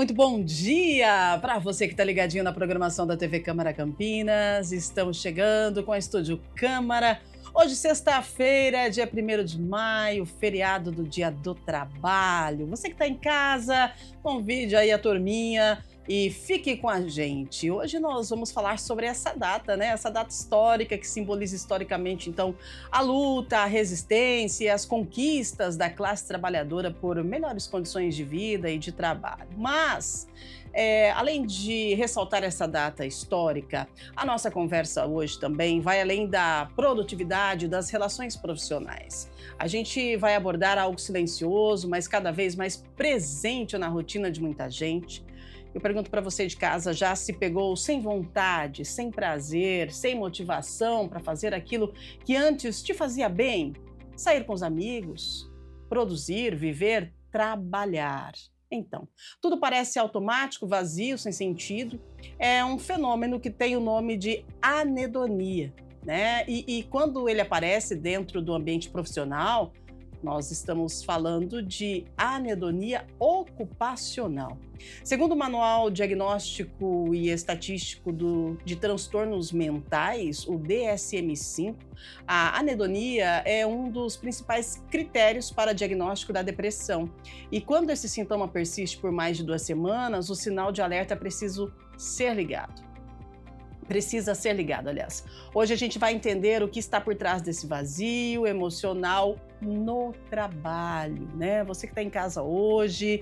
muito bom dia para você que está ligadinho na programação da TV Câmara Campinas. Estamos chegando com a Estúdio Câmara. Hoje, sexta-feira, dia 1º de maio, feriado do Dia do Trabalho. Você que está em casa, convide aí a turminha e fique com a gente. Hoje nós vamos falar sobre essa data, né? Essa data histórica que simboliza historicamente, então, a luta, a resistência e as conquistas da classe trabalhadora por melhores condições de vida e de trabalho. Mas, além de ressaltar essa data histórica, a nossa conversa hoje também vai além da produtividade das relações profissionais. A gente vai abordar algo silencioso, mas cada vez mais presente na rotina de muita gente. Eu pergunto para você de casa, já se pegou sem vontade, sem prazer, sem motivação para fazer aquilo que antes te fazia bem? Sair com os amigos, produzir, viver, trabalhar. Então, tudo parece automático, vazio, sem sentido. É um fenômeno que tem o nome de anedonia, né? E quando ele aparece dentro do ambiente profissional, nós estamos falando de anedonia ocupacional. Segundo o Manual Diagnóstico e Estatístico de Transtornos Mentais, o DSM-5, a anedonia é um dos principais critérios para diagnóstico da depressão. E quando esse sintoma persiste por mais de 2 semanas, o sinal de alerta precisa ser ligado. Aliás. Hoje a gente vai entender o que está por trás desse vazio emocional no trabalho, né? Você que está em casa hoje,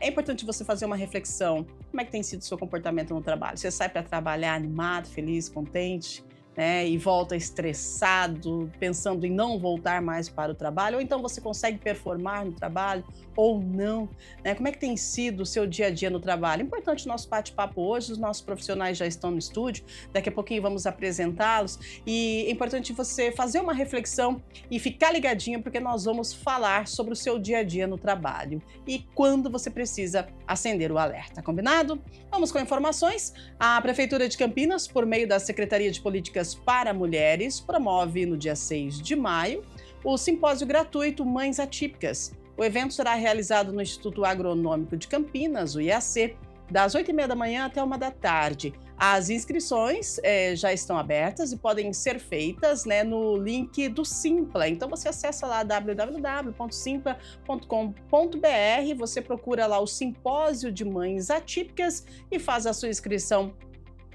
é importante você fazer uma reflexão. Como é que tem sido o seu comportamento no trabalho? Você sai para trabalhar animado, feliz, contente, né? E volta estressado, pensando em não voltar mais para o trabalho? Ou então você consegue performar no trabalho ou não, né? Como é que tem sido o seu dia a dia no trabalho? Importante o nosso bate-papo hoje, os nossos profissionais já estão no estúdio, daqui a pouquinho vamos apresentá-los e é importante você fazer uma reflexão e ficar ligadinho porque nós vamos falar sobre o seu dia a dia no trabalho e quando você precisa acender o alerta, combinado? Vamos com informações. A Prefeitura de Campinas, por meio da Secretaria de Políticas para Mulheres, promove no dia 6 de maio o simpósio gratuito Mães Atípicas. O evento será realizado no Instituto Agronômico de Campinas, o IAC, das 8h30 da manhã até 1 da tarde. As inscrições já estão abertas e podem ser feitas, né, no link do Simpla. Então você acessa lá www.simpla.com.br, você procura lá o Simpósio de Mães Atípicas e faz a sua inscrição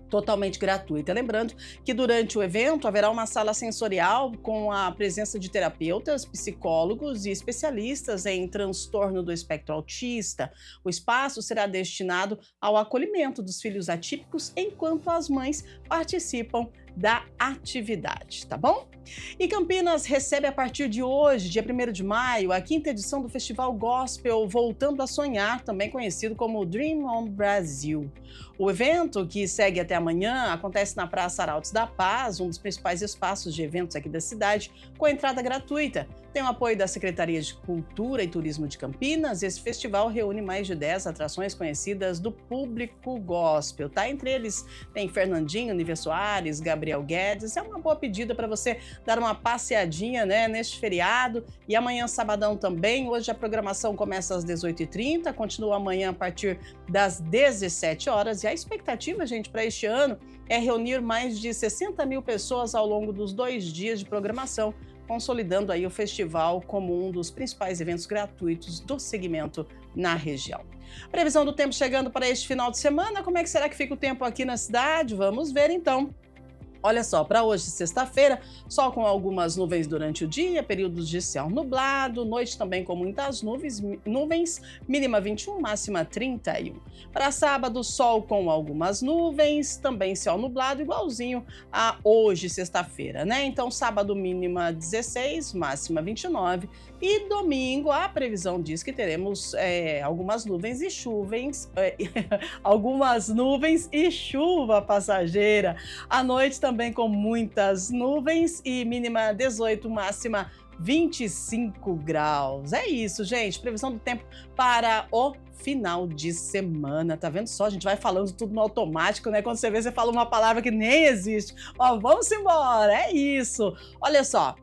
totalmente gratuita. Lembrando que durante o evento haverá uma sala sensorial com a presença de terapeutas, psicólogos e especialistas em transtorno do espectro autista. O espaço será destinado ao acolhimento dos filhos atípicos enquanto as mães participam da atividade, tá bom? E Campinas recebe a partir de hoje, dia 1º de maio, a 5ª edição do Festival Gospel Voltando a Sonhar, também conhecido como Dream on Brasil. O evento, que segue até amanhã, acontece na Praça Arautos da Paz, um dos principais espaços de eventos aqui da cidade, com entrada gratuita. Tem o apoio da Secretaria de Cultura e Turismo de Campinas. Esse festival reúne mais de 10 atrações conhecidas do público gospel, tá? Entre eles tem Fernandinho, Nívia Soares, Gabriel Guedes. É uma boa pedida para você dar uma passeadinha, né, neste feriado. E amanhã, sabadão também. Hoje a programação começa às 18h30, continua amanhã a partir das 17 horas. E a expectativa, gente, para este ano é reunir mais de 60 mil pessoas ao longo dos 2 dias de programação, consolidando aí o festival como um dos principais eventos gratuitos do segmento na região. Previsão do tempo chegando para este final de semana. Como é que será que fica o tempo aqui na cidade? Vamos ver então. Olha só, para hoje, sexta-feira, sol com algumas nuvens durante o dia, períodos de céu nublado, noite também com muitas nuvens, mínima 21, máxima 31. Para sábado, sol com algumas nuvens, também céu nublado, igualzinho a hoje, sexta-feira, né? Então, sábado, mínima 16, máxima 29. E domingo, a previsão diz que teremos algumas nuvens e algumas nuvens e chuva passageira. À noite também com muitas nuvens e mínima 18, máxima 25 graus. É isso, gente. Previsão do tempo para o final de semana. Tá vendo só? A gente vai falando tudo no automático, né? Quando você vê, você fala uma palavra que nem existe. Ó, vamos embora. É isso. Olha só.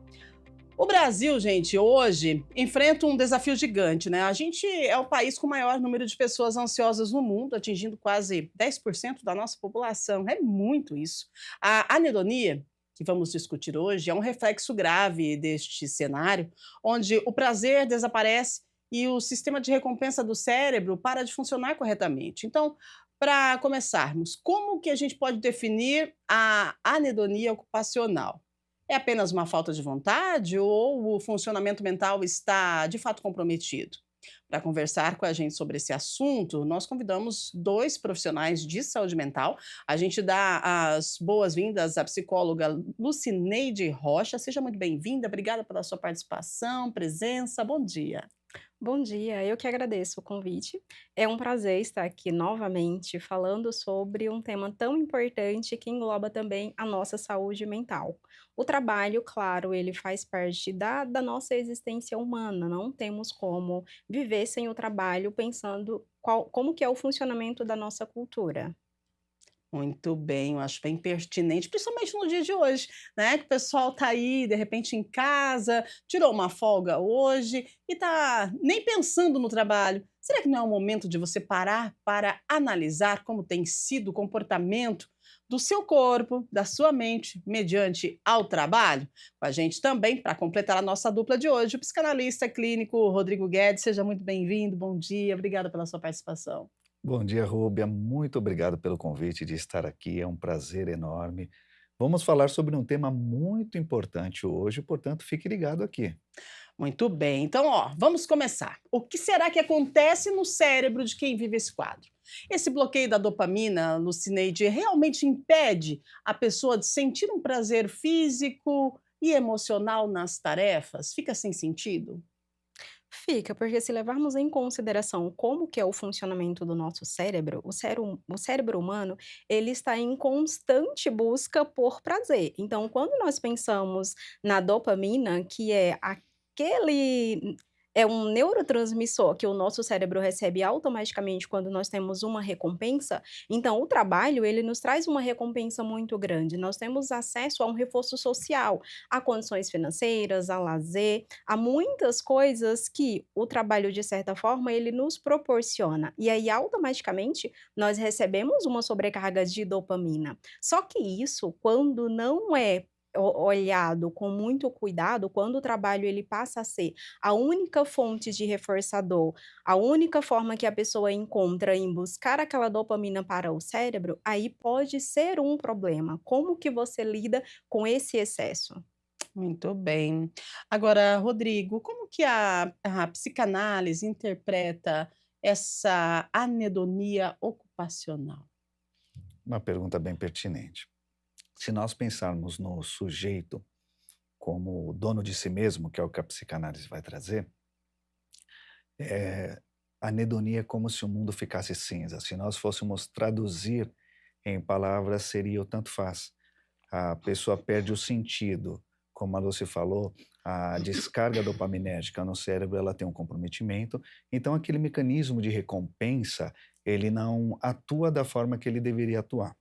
O Brasil, gente, hoje enfrenta um desafio gigante, né? A gente é o país com o maior número de pessoas ansiosas no mundo, atingindo quase 10% da nossa população. É muito isso. A anedonia, que vamos discutir hoje, é um reflexo grave deste cenário, onde o prazer desaparece e o sistema de recompensa do cérebro para de funcionar corretamente. Então, para começarmos, como que a gente pode definir a anedonia ocupacional? É apenas uma falta de vontade ou o funcionamento mental está de fato comprometido? Para conversar com a gente sobre esse assunto, nós convidamos dois profissionais de saúde mental. A gente dá as boas-vindas à psicóloga Lucineide Rocha. Seja muito bem-vinda, obrigada pela sua participação, presença. Bom dia. Bom dia, eu que agradeço o convite. É um prazer estar aqui novamente falando sobre um tema tão importante que engloba também a nossa saúde mental. O trabalho, claro, ele faz parte da nossa existência humana, não temos como viver sem o trabalho pensando como que é o funcionamento da nossa cultura. Muito bem, eu acho bem pertinente, principalmente no dia de hoje, né, que o pessoal tá aí, de repente, em casa, tirou uma folga hoje e tá nem pensando no trabalho. Será que não é o momento de você parar para analisar como tem sido o comportamento do seu corpo, da sua mente, mediante ao trabalho? Com a gente também, para completar a nossa dupla de hoje, o psicanalista clínico Rodrigo Guedes. Seja muito bem-vindo, bom dia, obrigada pela sua participação. Bom dia, Rúbia. Muito obrigado pelo convite de estar aqui. É um prazer enorme. Vamos falar sobre um tema muito importante hoje, portanto, fique ligado aqui. Muito bem. Então, ó, vamos começar. O que será que acontece no cérebro de quem vive esse quadro? Esse bloqueio da dopamina, Lucineide, realmente impede a pessoa de sentir um prazer físico e emocional nas tarefas? Fica sem sentido? Fica, porque se levarmos em consideração como que é o funcionamento do nosso cérebro, o cérebro humano, ele está em constante busca por prazer. Então, quando nós pensamos na dopamina, que é aquele é um neurotransmissor que o nosso cérebro recebe automaticamente quando nós temos uma recompensa, então o trabalho, ele nos traz uma recompensa muito grande. Nós temos acesso a um reforço social, a condições financeiras, a lazer, há muitas coisas que o trabalho, de certa forma, ele nos proporciona. E aí, automaticamente, nós recebemos uma sobrecarga de dopamina. Só que isso, quando não é olhado com muito cuidado, quando o trabalho ele passa a ser a única fonte de reforçador, a única forma que a pessoa encontra em buscar aquela dopamina para o cérebro, aí pode ser um problema. Como que você lida com esse excesso? Muito bem. Agora, Rodrigo, como que a psicanálise interpreta essa anedonia ocupacional? Uma pergunta bem pertinente. Se nós pensarmos no sujeito como o dono de si mesmo, que é o que a psicanálise vai trazer, é, a anedonia é como se o mundo ficasse cinza. Se nós fôssemos traduzir em palavras, seria o tanto faz. A pessoa perde o sentido. Como a Lucy falou, a descarga dopaminérgica no cérebro, ela tem um comprometimento, então aquele mecanismo de recompensa, ele não atua da forma que ele deveria atuar.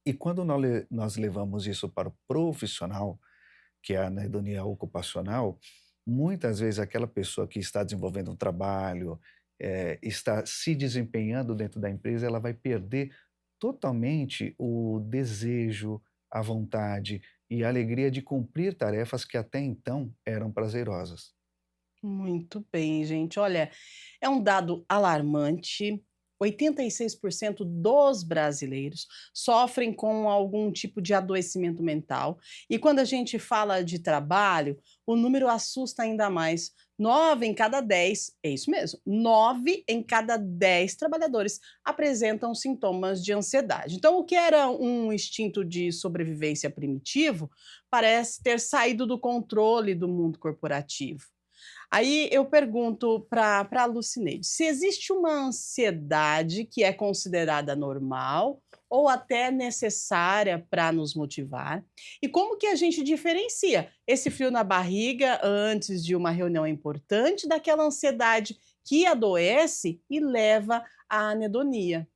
E quando nós levamos isso para o profissional, que é a anedonia ocupacional, muitas vezes aquela pessoa que está desenvolvendo um trabalho, está se desempenhando dentro da empresa, ela vai perder totalmente o desejo, a vontade e a alegria de cumprir tarefas que até então eram prazerosas. Muito bem, gente. Olha, é um dado alarmante. 86% dos brasileiros sofrem com algum tipo de adoecimento mental. E quando a gente fala de trabalho, o número assusta ainda mais. 9 em cada 10, é isso mesmo, 9 em cada 10 trabalhadores apresentam sintomas de ansiedade. Então, o que era um instinto de sobrevivência primitivo parece ter saído do controle do mundo corporativo. Aí eu pergunto para a Lucineide, se existe uma ansiedade que é considerada normal ou até necessária para nos motivar, e como que a gente diferencia esse frio na barriga antes de uma reunião importante daquela ansiedade que adoece e leva à anedonia?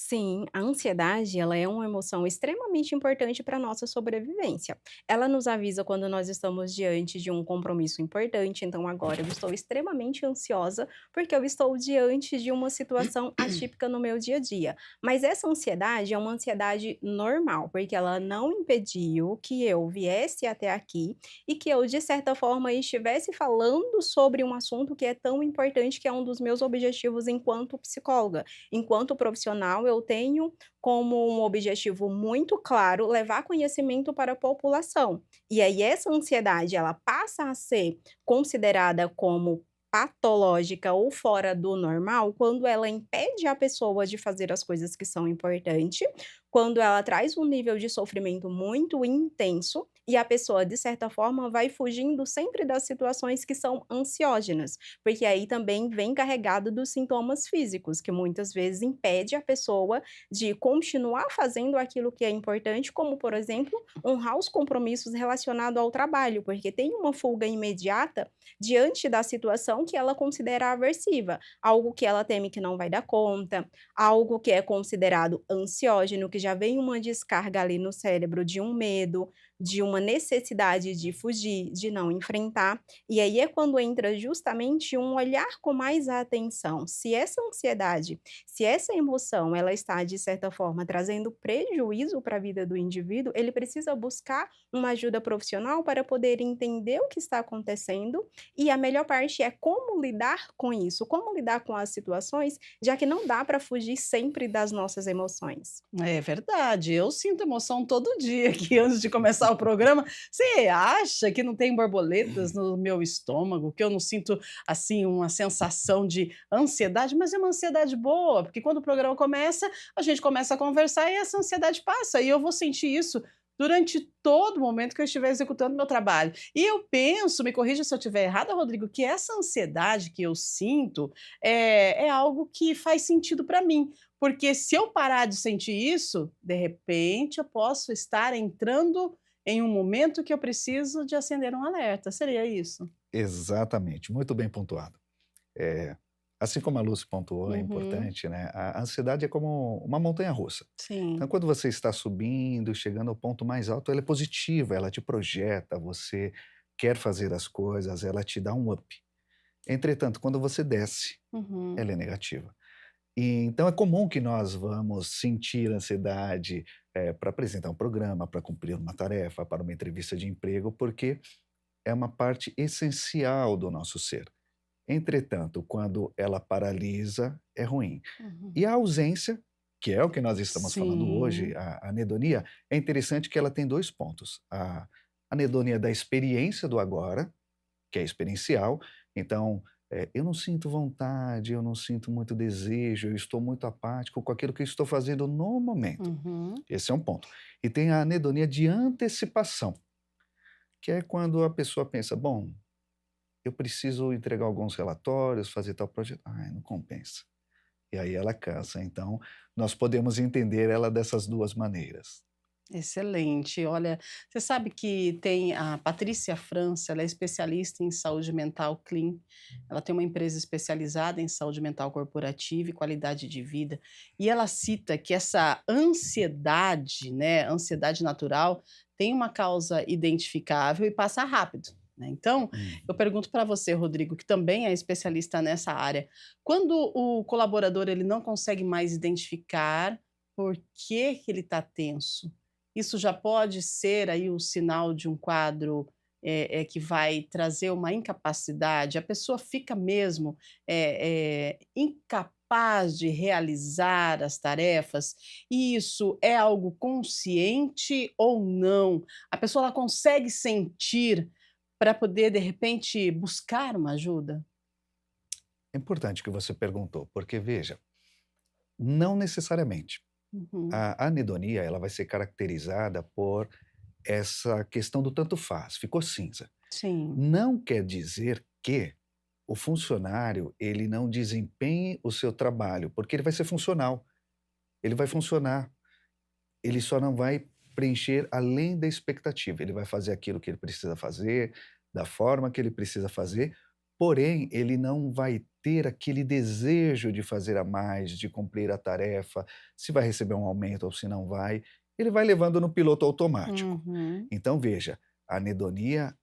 Sim, a ansiedade, ela é uma emoção extremamente importante para a nossa sobrevivência. Ela nos avisa quando nós estamos diante de um compromisso importante, então agora eu estou extremamente ansiosa porque eu estou diante de uma situação atípica no meu dia a dia. Mas essa ansiedade é uma ansiedade normal, porque ela não impediu que eu viesse até aqui e que eu, de certa forma, estivesse falando sobre um assunto que é tão importante, que é um dos meus objetivos enquanto psicóloga. Enquanto profissional, eu tenho como um objetivo muito claro levar conhecimento para a população. E aí essa ansiedade, ela passa a ser considerada como patológica ou fora do normal quando ela impede a pessoa de fazer as coisas que são importantes, quando ela traz um nível de sofrimento muito intenso e a pessoa, de certa forma, vai fugindo sempre das situações que são ansiógenas. Porque aí também vem carregado dos sintomas físicos, que muitas vezes impede a pessoa de continuar fazendo aquilo que é importante, como, por exemplo, honrar os compromissos relacionados ao trabalho, porque tem uma fuga imediata diante da situação que ela considera aversiva, algo que ela teme que não vai dar conta, algo que é considerado ansiógeno, que já vem uma descarga ali no cérebro de um medo, de uma necessidade de fugir, de não enfrentar. E aí é quando entra justamente um olhar com mais atenção. Se essa ansiedade, se essa emoção, ela está de certa forma trazendo prejuízo para a vida do indivíduo, ele precisa buscar uma ajuda profissional para poder entender o que está acontecendo. E a melhor parte é como lidar com isso, como lidar com as situações, já que não dá para fugir sempre das nossas emoções. É verdade, eu sinto emoção todo dia aqui antes de começar o programa. Você acha que não tem borboletas no meu estômago, que eu não sinto, assim, uma sensação de ansiedade? Mas é uma ansiedade boa, porque quando o programa começa, a gente começa a conversar e essa ansiedade passa, e eu vou sentir isso durante todo o momento que eu estiver executando meu trabalho. E eu penso, me corrija se eu estiver errada, Rodrigo, que essa ansiedade que eu sinto é algo que faz sentido para mim. Porque se eu parar de sentir isso, de repente eu posso estar entrando em um momento que eu preciso de acender um alerta, seria isso? Exatamente, muito bem pontuado. Eh, assim como a Lucy pontuou, é Uhum, importante, né, a ansiedade é como uma montanha-russa. Então, sim. quando você está subindo, chegando ao ponto mais alto, ela é positiva, ela te projeta, você quer fazer as coisas, ela te dá um up. Entretanto, quando você desce, Uhum. ela é negativa. E então é comum que nós vamos sentir ansiedade, para apresentar um programa, para cumprir uma tarefa, para uma entrevista de emprego, porque é uma parte essencial do nosso ser. Entretanto, quando ela paralisa, é ruim. Uhum. E a ausência, que é o que nós estamos falando hoje, Sim. a anedonia, é interessante que ela tem 2 pontos. A anedonia da experiência do agora, que é experiencial, então, eu não sinto vontade, eu não sinto muito desejo, eu estou muito apático com aquilo que eu estou fazendo no momento. Uhum. Esse é um ponto. E tem a anedonia de antecipação, que é quando a pessoa pensa: "Bom, eu preciso entregar alguns relatórios, fazer tal projeto. Ai, não compensa". E aí ela cansa. Então, nós podemos entender ela dessas 2 maneiras. Excelente. Olha, você sabe que tem a Patrícia França, ela é especialista em saúde mental clean. Ela tem uma empresa especializada em saúde mental corporativa e qualidade de vida. E ela cita que essa ansiedade, né, ansiedade natural, tem uma causa identificável e passa rápido. Né? Então, eu Uhum. pergunto para você, Rodrigo, que também é especialista nessa área, quando o colaborador ele não consegue mais identificar por que ele está tenso, isso já pode ser aí o sinal de um quadro, que vai trazer uma incapacidade? A pessoa fica mesmo, incapaz de realizar as tarefas? E isso é algo consciente ou não? A pessoa ela consegue sentir para poder, de repente, buscar uma ajuda? É importante que você perguntou, porque veja, não necessariamente. Uhum. A anedonia, ela vai ser caracterizada por essa questão do tanto faz, ficou cinza. Sim. Não quer dizer que o funcionário, ele não desempenhe o seu trabalho, porque ele vai ser funcional, ele vai funcionar, ele só não vai preencher além da expectativa, ele vai fazer aquilo que ele precisa fazer, da forma que ele precisa fazer, porém, ele não vai ter aquele desejo de fazer a mais, de cumprir a tarefa, se vai receber um aumento ou se não vai, ele vai levando no piloto automático. Uhum. Então, veja, a anedonia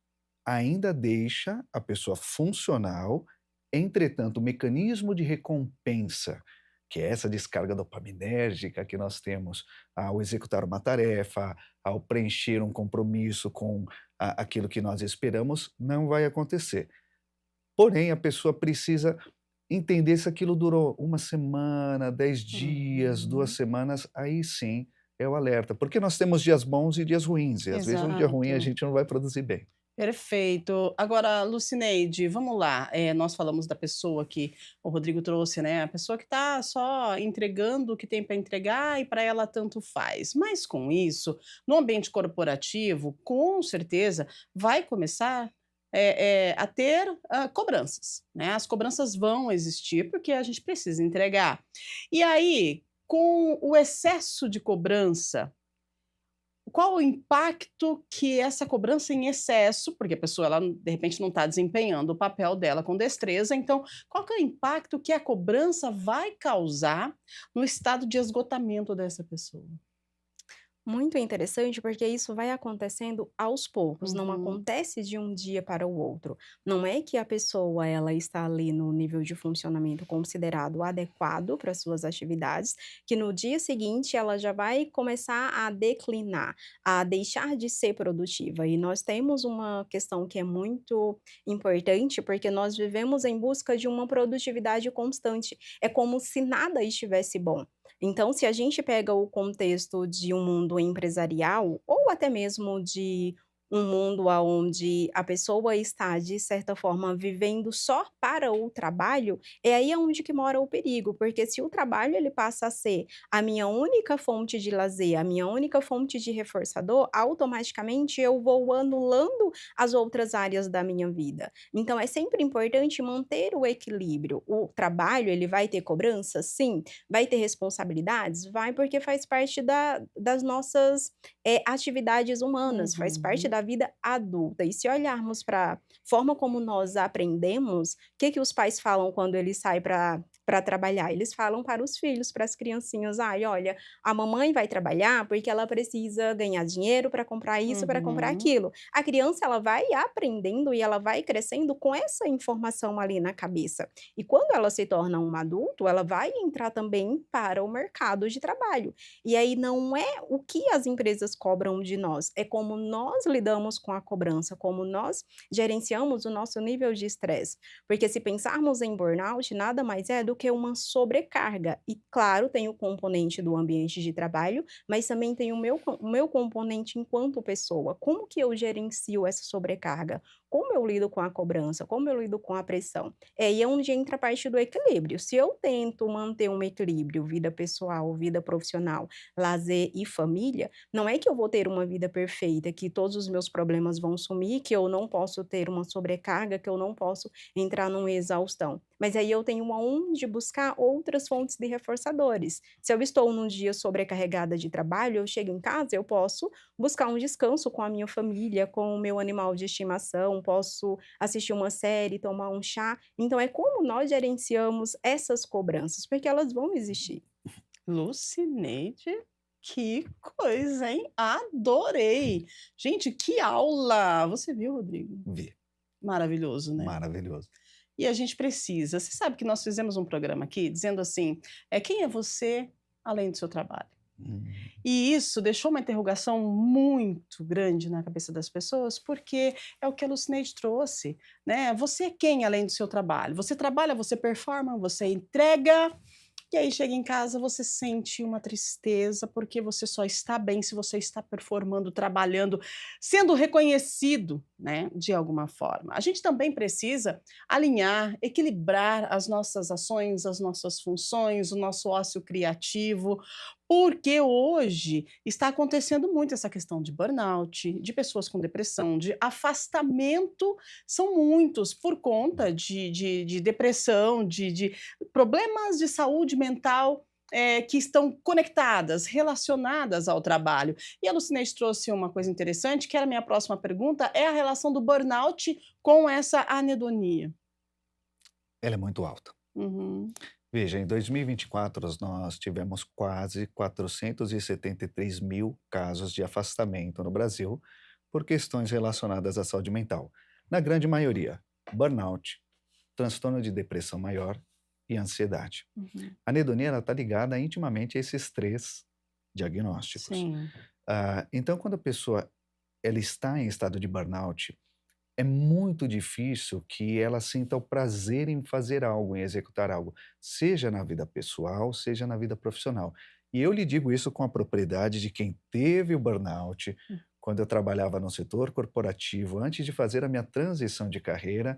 ainda deixa a pessoa funcional, entretanto, o mecanismo de recompensa, que é essa descarga dopaminérgica que nós temos ao executar uma tarefa, ao preencher um compromisso com aquilo que nós esperamos, não vai acontecer. Porém, a pessoa precisa entender se aquilo durou uma semana, 10 dias, 2 Uhum. semanas, aí sim é o alerta, porque nós temos dias bons e dias ruins, e às vezes um dia ruim a Exato. gente não vai produzir bem. Perfeito. Agora, Lucineide, vamos lá. Nós falamos da pessoa que o Rodrigo trouxe, né? A pessoa que está só entregando o que tem para entregar e para ela tanto faz. Mas com isso, no ambiente corporativo, com certeza vai começar a ter cobranças, né? As cobranças vão existir porque a gente precisa entregar. E aí, com o excesso de cobrança, qual o impacto que essa cobrança em excesso, porque a pessoa ela de repente não está desempenhando o papel dela com destreza, então qual que é o impacto que a cobrança vai causar no estado de esgotamento dessa pessoa? Muito interessante, porque isso vai acontecendo aos poucos, não Uhum, acontece de um dia para o outro. Não é que a pessoa ela está ali no nível de funcionamento considerado adequado para suas atividades, que no dia seguinte ela já vai começar a declinar, a deixar de ser produtiva. E nós temos uma questão que é muito importante, porque nós vivemos em busca de uma produtividade constante. É como se nada estivesse bom. Então, se a gente pega o contexto de um mundo empresarial, ou até mesmo de um mundo aonde a pessoa está, de certa forma, vivendo só para o trabalho, é aí aonde que mora o perigo, porque se o trabalho ele passa a ser a minha única fonte de lazer, a minha única fonte de reforçador, automaticamente eu vou anulando as outras áreas da minha vida. Então é sempre importante manter o equilíbrio. O trabalho, ele vai ter cobrança? Sim. Vai ter responsabilidades? Vai, porque faz parte das nossas, atividades humanas, faz parte uhum, da vida adulta. E se olharmos pra forma como nós aprendemos, o que que os pais falam quando eles saem para trabalhar? Eles falam para os filhos, para as criancinhas: "Ai, olha, a mamãe vai trabalhar porque ela precisa ganhar dinheiro para comprar isso, para comprar uhum, aquilo". A criança, ela vai aprendendo e ela vai crescendo com essa informação ali na cabeça. E quando ela se torna um adulto, ela vai entrar também para o mercado de trabalho. E aí não é o que as empresas cobram de nós, é como nós lidamos com a cobrança, como nós gerenciamos o nosso nível de estresse. Porque se pensarmos em burnout, nada mais é do que uma sobrecarga. E claro, tem o componente do ambiente de trabalho, mas também tem o meu componente enquanto pessoa. Como que eu gerencio essa sobrecarga? Como eu lido com a cobrança? Como eu lido com a pressão? É aí onde entra a parte do equilíbrio. Se eu tento manter um equilíbrio, vida pessoal, vida profissional, lazer e família, não é que eu vou ter uma vida perfeita, que todos os meus problemas vão sumir, que eu não posso ter uma sobrecarga, que eu não posso entrar numa exaustão. Mas aí eu tenho aonde buscar outras fontes de reforçadores. Se eu estou num dia sobrecarregada de trabalho, eu chego em casa, eu posso buscar um descanso com a minha família, com o meu animal de estimação, posso assistir uma série, tomar um chá. Então é como nós gerenciamos essas cobranças, porque elas vão existir. Lucineide, que coisa, hein? Adorei. Gente, que aula! Você viu, Rodrigo? Vi, Maravilhoso, né? maravilhoso. E a gente precisa. Você sabe que nós fizemos um programa aqui dizendo assim: quem é você além do seu trabalho? Hum, E isso deixou uma interrogação muito grande na cabeça das pessoas, porque é o que a Lucineide trouxe, né? Você é quem além do seu trabalho? Você trabalha, você performa, você entrega, e aí chega em casa, você sente uma tristeza, porque você só está bem se você está performando, trabalhando, sendo reconhecido, né, de alguma forma. A gente também precisa alinhar, equilibrar as nossas ações, as nossas funções, o nosso ócio criativo, porque hoje está acontecendo muito essa questão de burnout, de pessoas com depressão, de afastamento, são muitos por conta de depressão, de problemas de saúde mental, que estão conectadas, relacionadas ao trabalho. E a Lucineide trouxe uma coisa interessante, que era a minha próxima pergunta, é a relação do burnout com essa anedonia. ela é muito alta. Uhum. Veja, em 2024 nós tivemos quase 473 mil casos de afastamento no Brasil por questões relacionadas à saúde mental. Na grande maioria, burnout, transtorno de depressão maior e ansiedade. Uhum. A anedonia está ligada intimamente a esses três diagnósticos. Sim. Então, quando a pessoa ela está em estado de burnout, é muito difícil que ela sinta o prazer em fazer algo, em executar algo, seja na vida pessoal, seja na vida profissional. E eu lhe digo isso com a propriedade de quem teve o burnout, quando eu trabalhava no setor corporativo, antes de fazer a minha transição de carreira,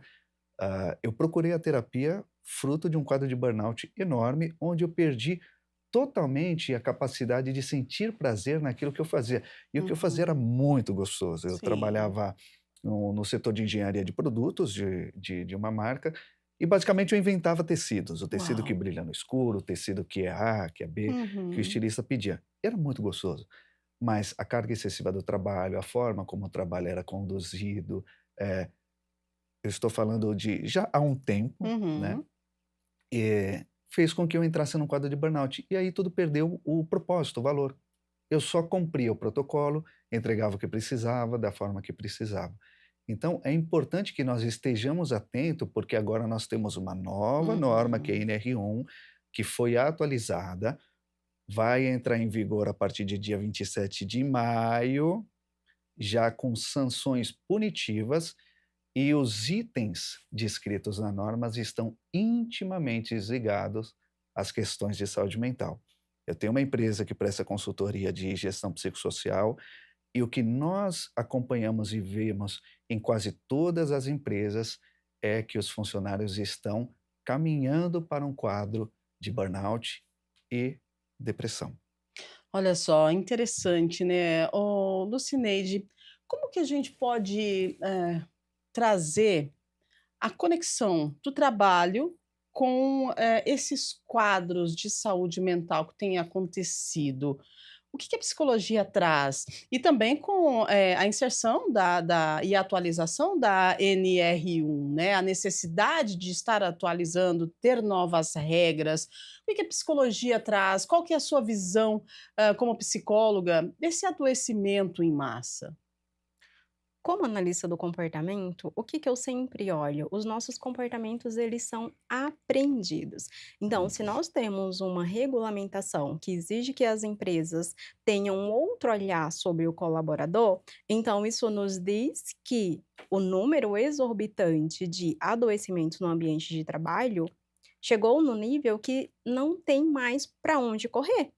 eu procurei a terapia fruto de um quadro de burnout enorme, onde eu perdi totalmente a capacidade de sentir prazer naquilo que eu fazia. E o que eu fazia era Uhum. muito gostoso. Eu Sim. trabalhava no setor de engenharia de produtos de uma marca e basicamente eu inventava tecidos, o tecido que Uau. brilha no escuro, o tecido que é A, que é B, que o Uhum. estilista pedia. Era muito gostoso, mas a carga excessiva do trabalho, a forma como o trabalho era conduzido, eh, eu estou falando de já há um tempo, né, Uhum. fez com que eu entrasse num quadro de burnout. E aí tudo perdeu o propósito, o valor. Eu só cumpria o protocolo, entregava o que precisava, da forma que precisava. Então, é importante que nós estejamos atentos, porque agora nós temos uma nova norma, que é a Uhum. NR1, que foi atualizada, vai entrar em vigor a partir de dia 27 de maio, já com sanções punitivas, e os itens descritos na norma estão intimamente ligados às questões de saúde mental. Eu tenho uma empresa que presta consultoria de gestão psicossocial e o que nós acompanhamos e vemos em quase todas as empresas é que os funcionários estão caminhando para um quadro de burnout e depressão. Olha só, interessante, né. Lucineide, como que a gente pode, trazer a conexão do trabalho com, esses quadros de saúde mental que têm acontecido? O que que a psicologia traz? E também com, a inserção e a atualização da NR1, né, a necessidade de estar atualizando, ter novas regras. O que que a psicologia traz? Qual que é a sua visão, como psicóloga, desse adoecimento em massa? Como analista do comportamento, o que que eu sempre olho? Os nossos comportamentos, eles são aprendidos. Então, se Uhum. nós temos uma regulamentação que exige que as empresas tenham um outro olhar sobre o colaborador, então isso nos diz que o número exorbitante de adoecimentos no ambiente de trabalho chegou no nível que não tem mais para onde correr.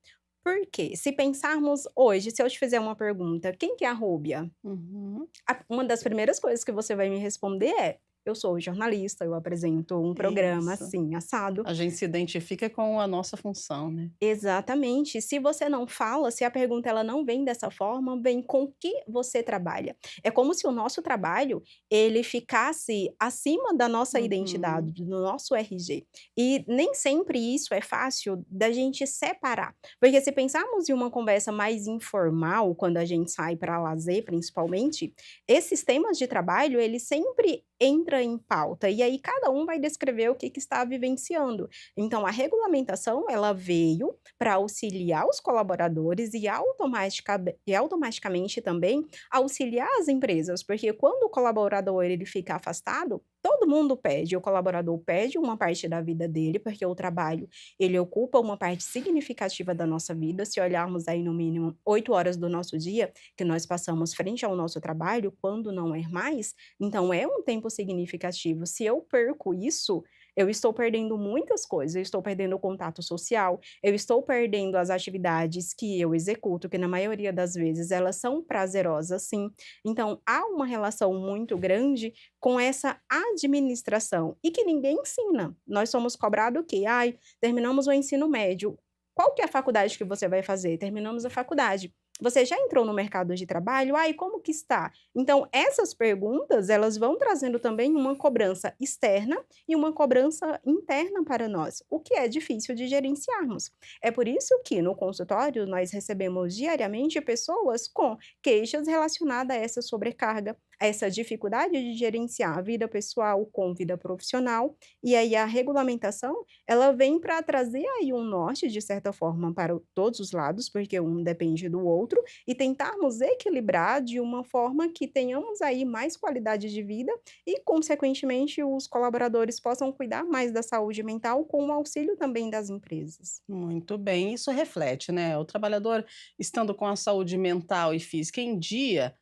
Por quê? Se pensarmos hoje, se eu te fizer uma pergunta: "Quem que é a Rúbia?", Uhum. uma das primeiras coisas que você vai me responder é: "Eu sou jornalista, eu apresento um programa Isso. assim, assado". A gente se identifica com a nossa função, né. Exatamente. Se você não fala, se a pergunta ela não vem dessa forma, vem com o que você trabalha. É como se o nosso trabalho, ele ficasse acima da nossa identidade, Uhum. do nosso RG. E nem sempre isso é fácil da gente separar. Porque se pensarmos em uma conversa mais informal, quando a gente sai para lazer, principalmente, esses temas de trabalho, ele sempre entra em pauta. E aí cada um vai descrever o que está vivenciando. Então a regulamentação, ela veio para auxiliar os colaboradores e automaticamente também auxiliar as empresas, porque quando o colaborador ele fica afastado, todo mundo perde, o colaborador perde uma parte da vida dele, porque o trabalho, ele ocupa uma parte significativa da nossa vida, se olharmos aí no mínimo 8 horas do nosso dia, que nós passamos frente ao nosso trabalho, quando não é mais, então é um tempo significativo. Se eu perco isso, eu estou perdendo muitas coisas, eu estou perdendo o contato social, eu estou perdendo as atividades que eu executo, que na maioria das vezes elas são prazerosas sim. Então há uma relação muito grande com essa administração e que ninguém ensina. Nós somos cobrados o quê? "Ai, terminamos o ensino médio. Qual que é a faculdade que você vai fazer?". "Terminamos a faculdade". "Você já entrou no mercado de trabalho?". "Ai, como que está?". Então essas perguntas, elas vão trazendo também uma cobrança externa e uma cobrança interna para nós, o que é difícil de gerenciarmos. É por isso que no consultório nós recebemos diariamente pessoas com queixas relacionadas a essa sobrecarga, essa dificuldade de gerenciar a vida pessoal com vida profissional, e aí a regulamentação, ela vem para trazer aí um norte, de certa forma, para todos os lados, porque um depende do outro, e tentarmos equilibrar de uma forma que tenhamos aí mais qualidade de vida e, consequentemente, os colaboradores possam cuidar mais da saúde mental com o auxílio também das empresas. Muito bem, isso reflete, né, o trabalhador estando com a saúde mental e física em dia,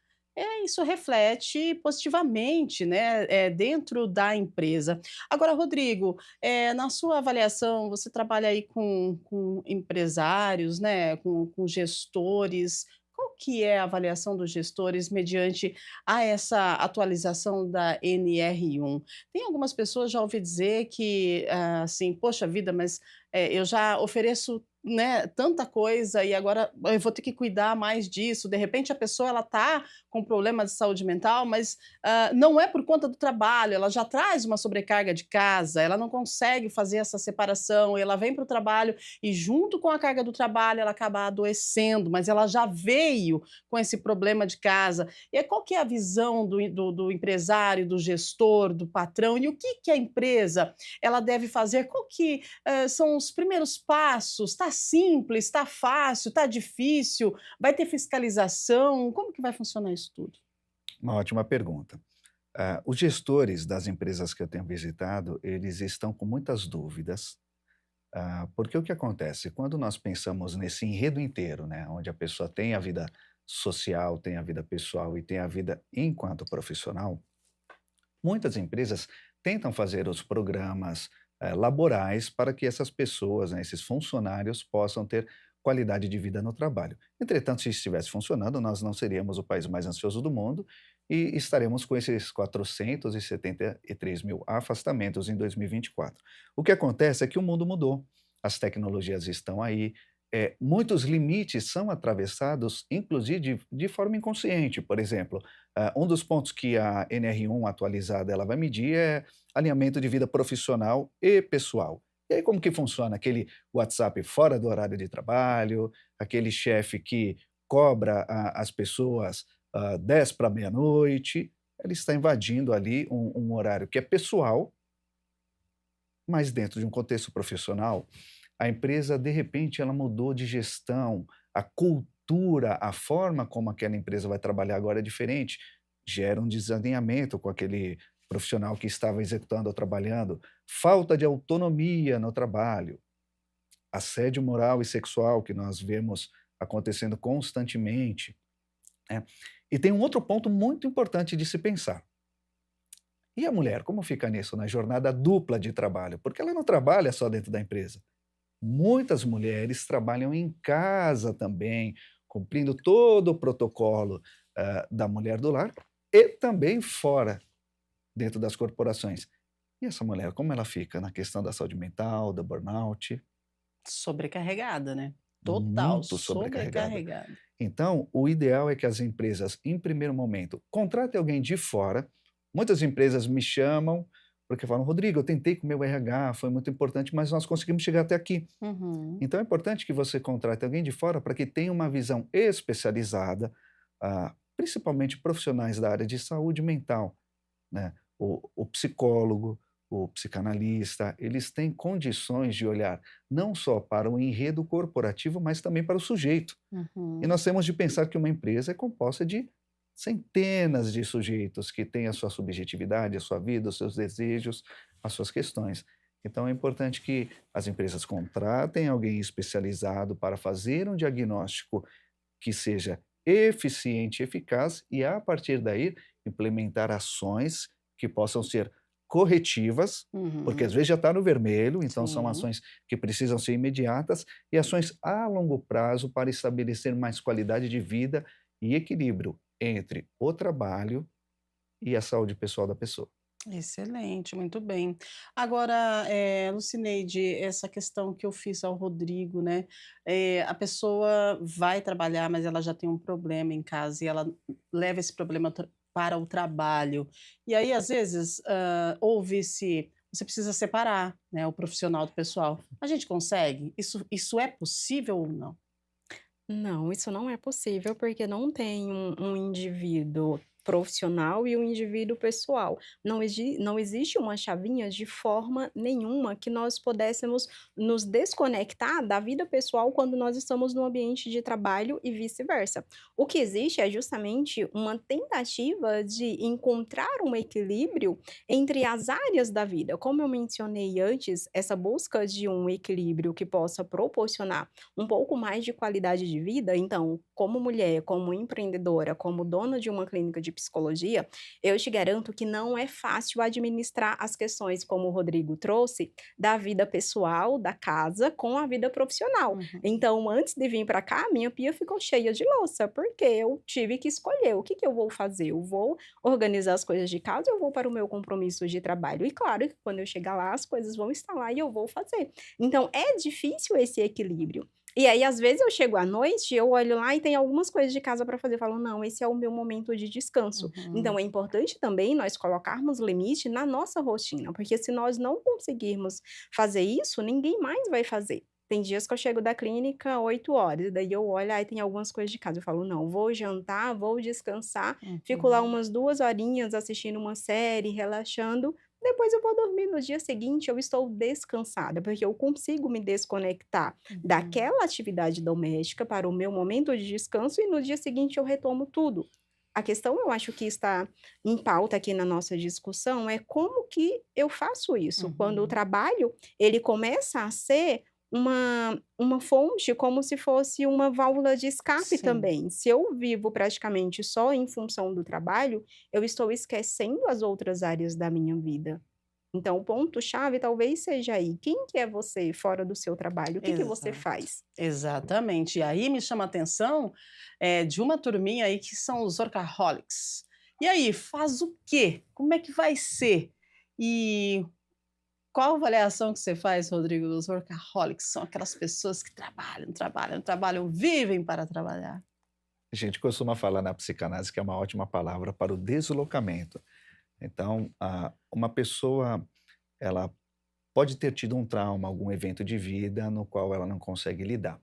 isso reflete positivamente, né, dentro da empresa. Agora, Rodrigo, na sua avaliação, você trabalha aí com empresários, né, com gestores, qual que é a avaliação dos gestores mediante a essa atualização da NR1? Tem algumas pessoas, já ouvi dizer que, assim: "Poxa vida, mas eu já ofereço, né, tanta coisa e agora eu vou ter que cuidar mais disso". De repente a pessoa ela tá com problema de saúde mental, mas, não é por conta do trabalho, ela já traz uma sobrecarga de casa, ela não consegue fazer essa separação, ela vem para o trabalho e junto com a carga do trabalho ela acaba adoecendo, mas ela já veio com esse problema de casa. E aí qual que é a visão do empresário, do gestor, do patrão e o que que a empresa ela deve fazer? Qual que são os primeiros passos? Está simples? Está fácil? Está difícil? Vai ter fiscalização? Como que vai funcionar isso tudo? Uma ótima pergunta. Os gestores das empresas que eu tenho visitado, eles estão com muitas dúvidas, porque o que acontece? Quando nós pensamos nesse enredo inteiro, né, onde a pessoa tem a vida social, tem a vida pessoal e tem a vida enquanto profissional, muitas empresas tentam fazer os programas, laborais para que essas pessoas, né, esses funcionários possam ter qualidade de vida no trabalho. Entretanto, se estivesse funcionando, nós não seríamos o país mais ansioso do mundo e estaremos com esses 473 mil afastamentos em 2024. O que acontece é que o mundo mudou, as tecnologias estão aí, muitos limites são atravessados, inclusive de forma inconsciente. Por exemplo, um dos pontos que a NR1 atualizada ela vai medir é alinhamento de vida profissional e pessoal. E aí como que funciona aquele WhatsApp fora do horário de trabalho, aquele chefe que cobra as pessoas 10 para meia-noite, ele está invadindo ali um horário que é pessoal, mas dentro de um contexto profissional. A empresa, de repente, ela mudou de gestão, a cultura, a forma como aquela empresa vai trabalhar agora é diferente, gera um desalinhamento com aquele profissional que estava executando ou trabalhando, falta de autonomia no trabalho, assédio moral e sexual que nós vemos acontecendo constantemente, né. E tem um outro ponto muito importante de se pensar. E a mulher, como fica nisso, na jornada dupla de trabalho? Porque ela não trabalha só dentro da empresa. Muitas mulheres trabalham em casa também, cumprindo todo o protocolo, da mulher do lar e também fora, dentro das corporações. E essa mulher, como ela fica na questão da saúde mental, do burnout? Sobrecarregada, né? Total, Muito sobrecarregada. sobrecarregada. Então, o ideal é que as empresas, em primeiro momento, contratem alguém de fora. Muitas empresas me chamam porque falam: Rodrigo, eu tentei com o meu RH, foi muito importante, mas nós conseguimos chegar até aqui. Uhum. Então é importante que você contrate alguém de fora para que tenha uma visão especializada, principalmente profissionais da área de saúde mental, né? O psicólogo, o psicanalista, eles têm condições de olhar não só para o enredo corporativo, mas também para o sujeito. E Uhum. nós temos de pensar que uma empresa é composta de centenas de sujeitos que têm a sua subjetividade, a sua vida, os seus desejos, as suas questões. Então é importante que as empresas contratem alguém especializado para fazer um diagnóstico que seja eficiente e eficaz e, a partir daí, implementar ações que possam ser corretivas, porque Uhum. às vezes já está no vermelho, então são Sim. ações que precisam ser imediatas e ações a longo prazo para estabelecer mais qualidade de vida e equilíbrio entre o trabalho e a saúde pessoal da pessoa. Excelente, muito bem. Agora, Lucineide, essa questão que eu fiz ao Rodrigo, né, a pessoa vai trabalhar, mas ela já tem um problema em casa e ela leva esse problema para o trabalho. E aí, às vezes, ouve-se: "Você precisa separar, né, o profissional do pessoal". A gente consegue? Isso é possível ou não? Não, isso não é possível, porque não tem um indivíduo profissional e o indivíduo pessoal. Não existe uma chavinha de forma nenhuma que nós pudéssemos nos desconectar da vida pessoal quando nós estamos no ambiente de trabalho e vice-versa. O que existe é justamente uma tentativa de encontrar um equilíbrio entre as áreas da vida. Como eu mencionei antes, essa busca de um equilíbrio que possa proporcionar um pouco mais de qualidade de vida, então, como mulher, como empreendedora, como dona de uma clínica de psicologia, eu te garanto que não é fácil administrar as questões, como o Rodrigo trouxe, da vida pessoal, da casa, com a vida profissional. Uhum. Então, antes de vir para cá, minha pia ficou cheia de louça, porque eu tive que escolher o que que eu vou fazer. Eu vou organizar as coisas de casa, eu vou para o meu compromisso de trabalho. E claro que quando eu chegar lá, as coisas vão estar lá e eu vou fazer. Então, é difícil esse equilíbrio. E aí, às vezes, eu chego à noite, eu olho lá e tem algumas coisas de casa para fazer. Eu falo, não, esse é o meu momento de descanso. Então, Uhum. é importante também nós colocarmos limite na nossa rotina, porque se nós não conseguirmos fazer isso, ninguém mais vai fazer. Tem dias que eu chego da clínica 8 horas, daí eu olho, aí tem algumas coisas de casa. Eu falo, não, vou jantar, vou descansar, fico lá Uhum. umas 2 horinhas assistindo uma série, relaxando, depois eu vou dormir. No dia seguinte eu estou descansada, porque eu consigo me desconectar Uhum. daquela atividade doméstica para o meu momento de descanso e no dia seguinte eu retomo tudo. A questão, eu acho que está em pauta aqui na nossa discussão é como que eu faço isso, quando o Uhum. trabalho ele começa a ser uma fonte, como se fosse uma válvula de escape Sim. também. Se eu vivo praticamente só em função do trabalho, eu estou esquecendo as outras áreas da minha vida. Então o ponto-chave talvez seja aí, quem que é você fora do seu trabalho? O que que você Exato. faz? Exatamente. E aí me chama a atenção, de uma turminha aí que são os workaholics. E aí, faz o quê? Como é que vai ser? E qual a avaliação que você faz, Rodrigo, dos workaholics? São aquelas pessoas que trabalham, trabalham, trabalham, vivem para trabalhar. A gente costuma falar na psicanálise que é uma ótima palavra para o deslocamento. Então, uma pessoa, ela pode ter tido um trauma, algum evento de vida no qual ela não consegue lidar.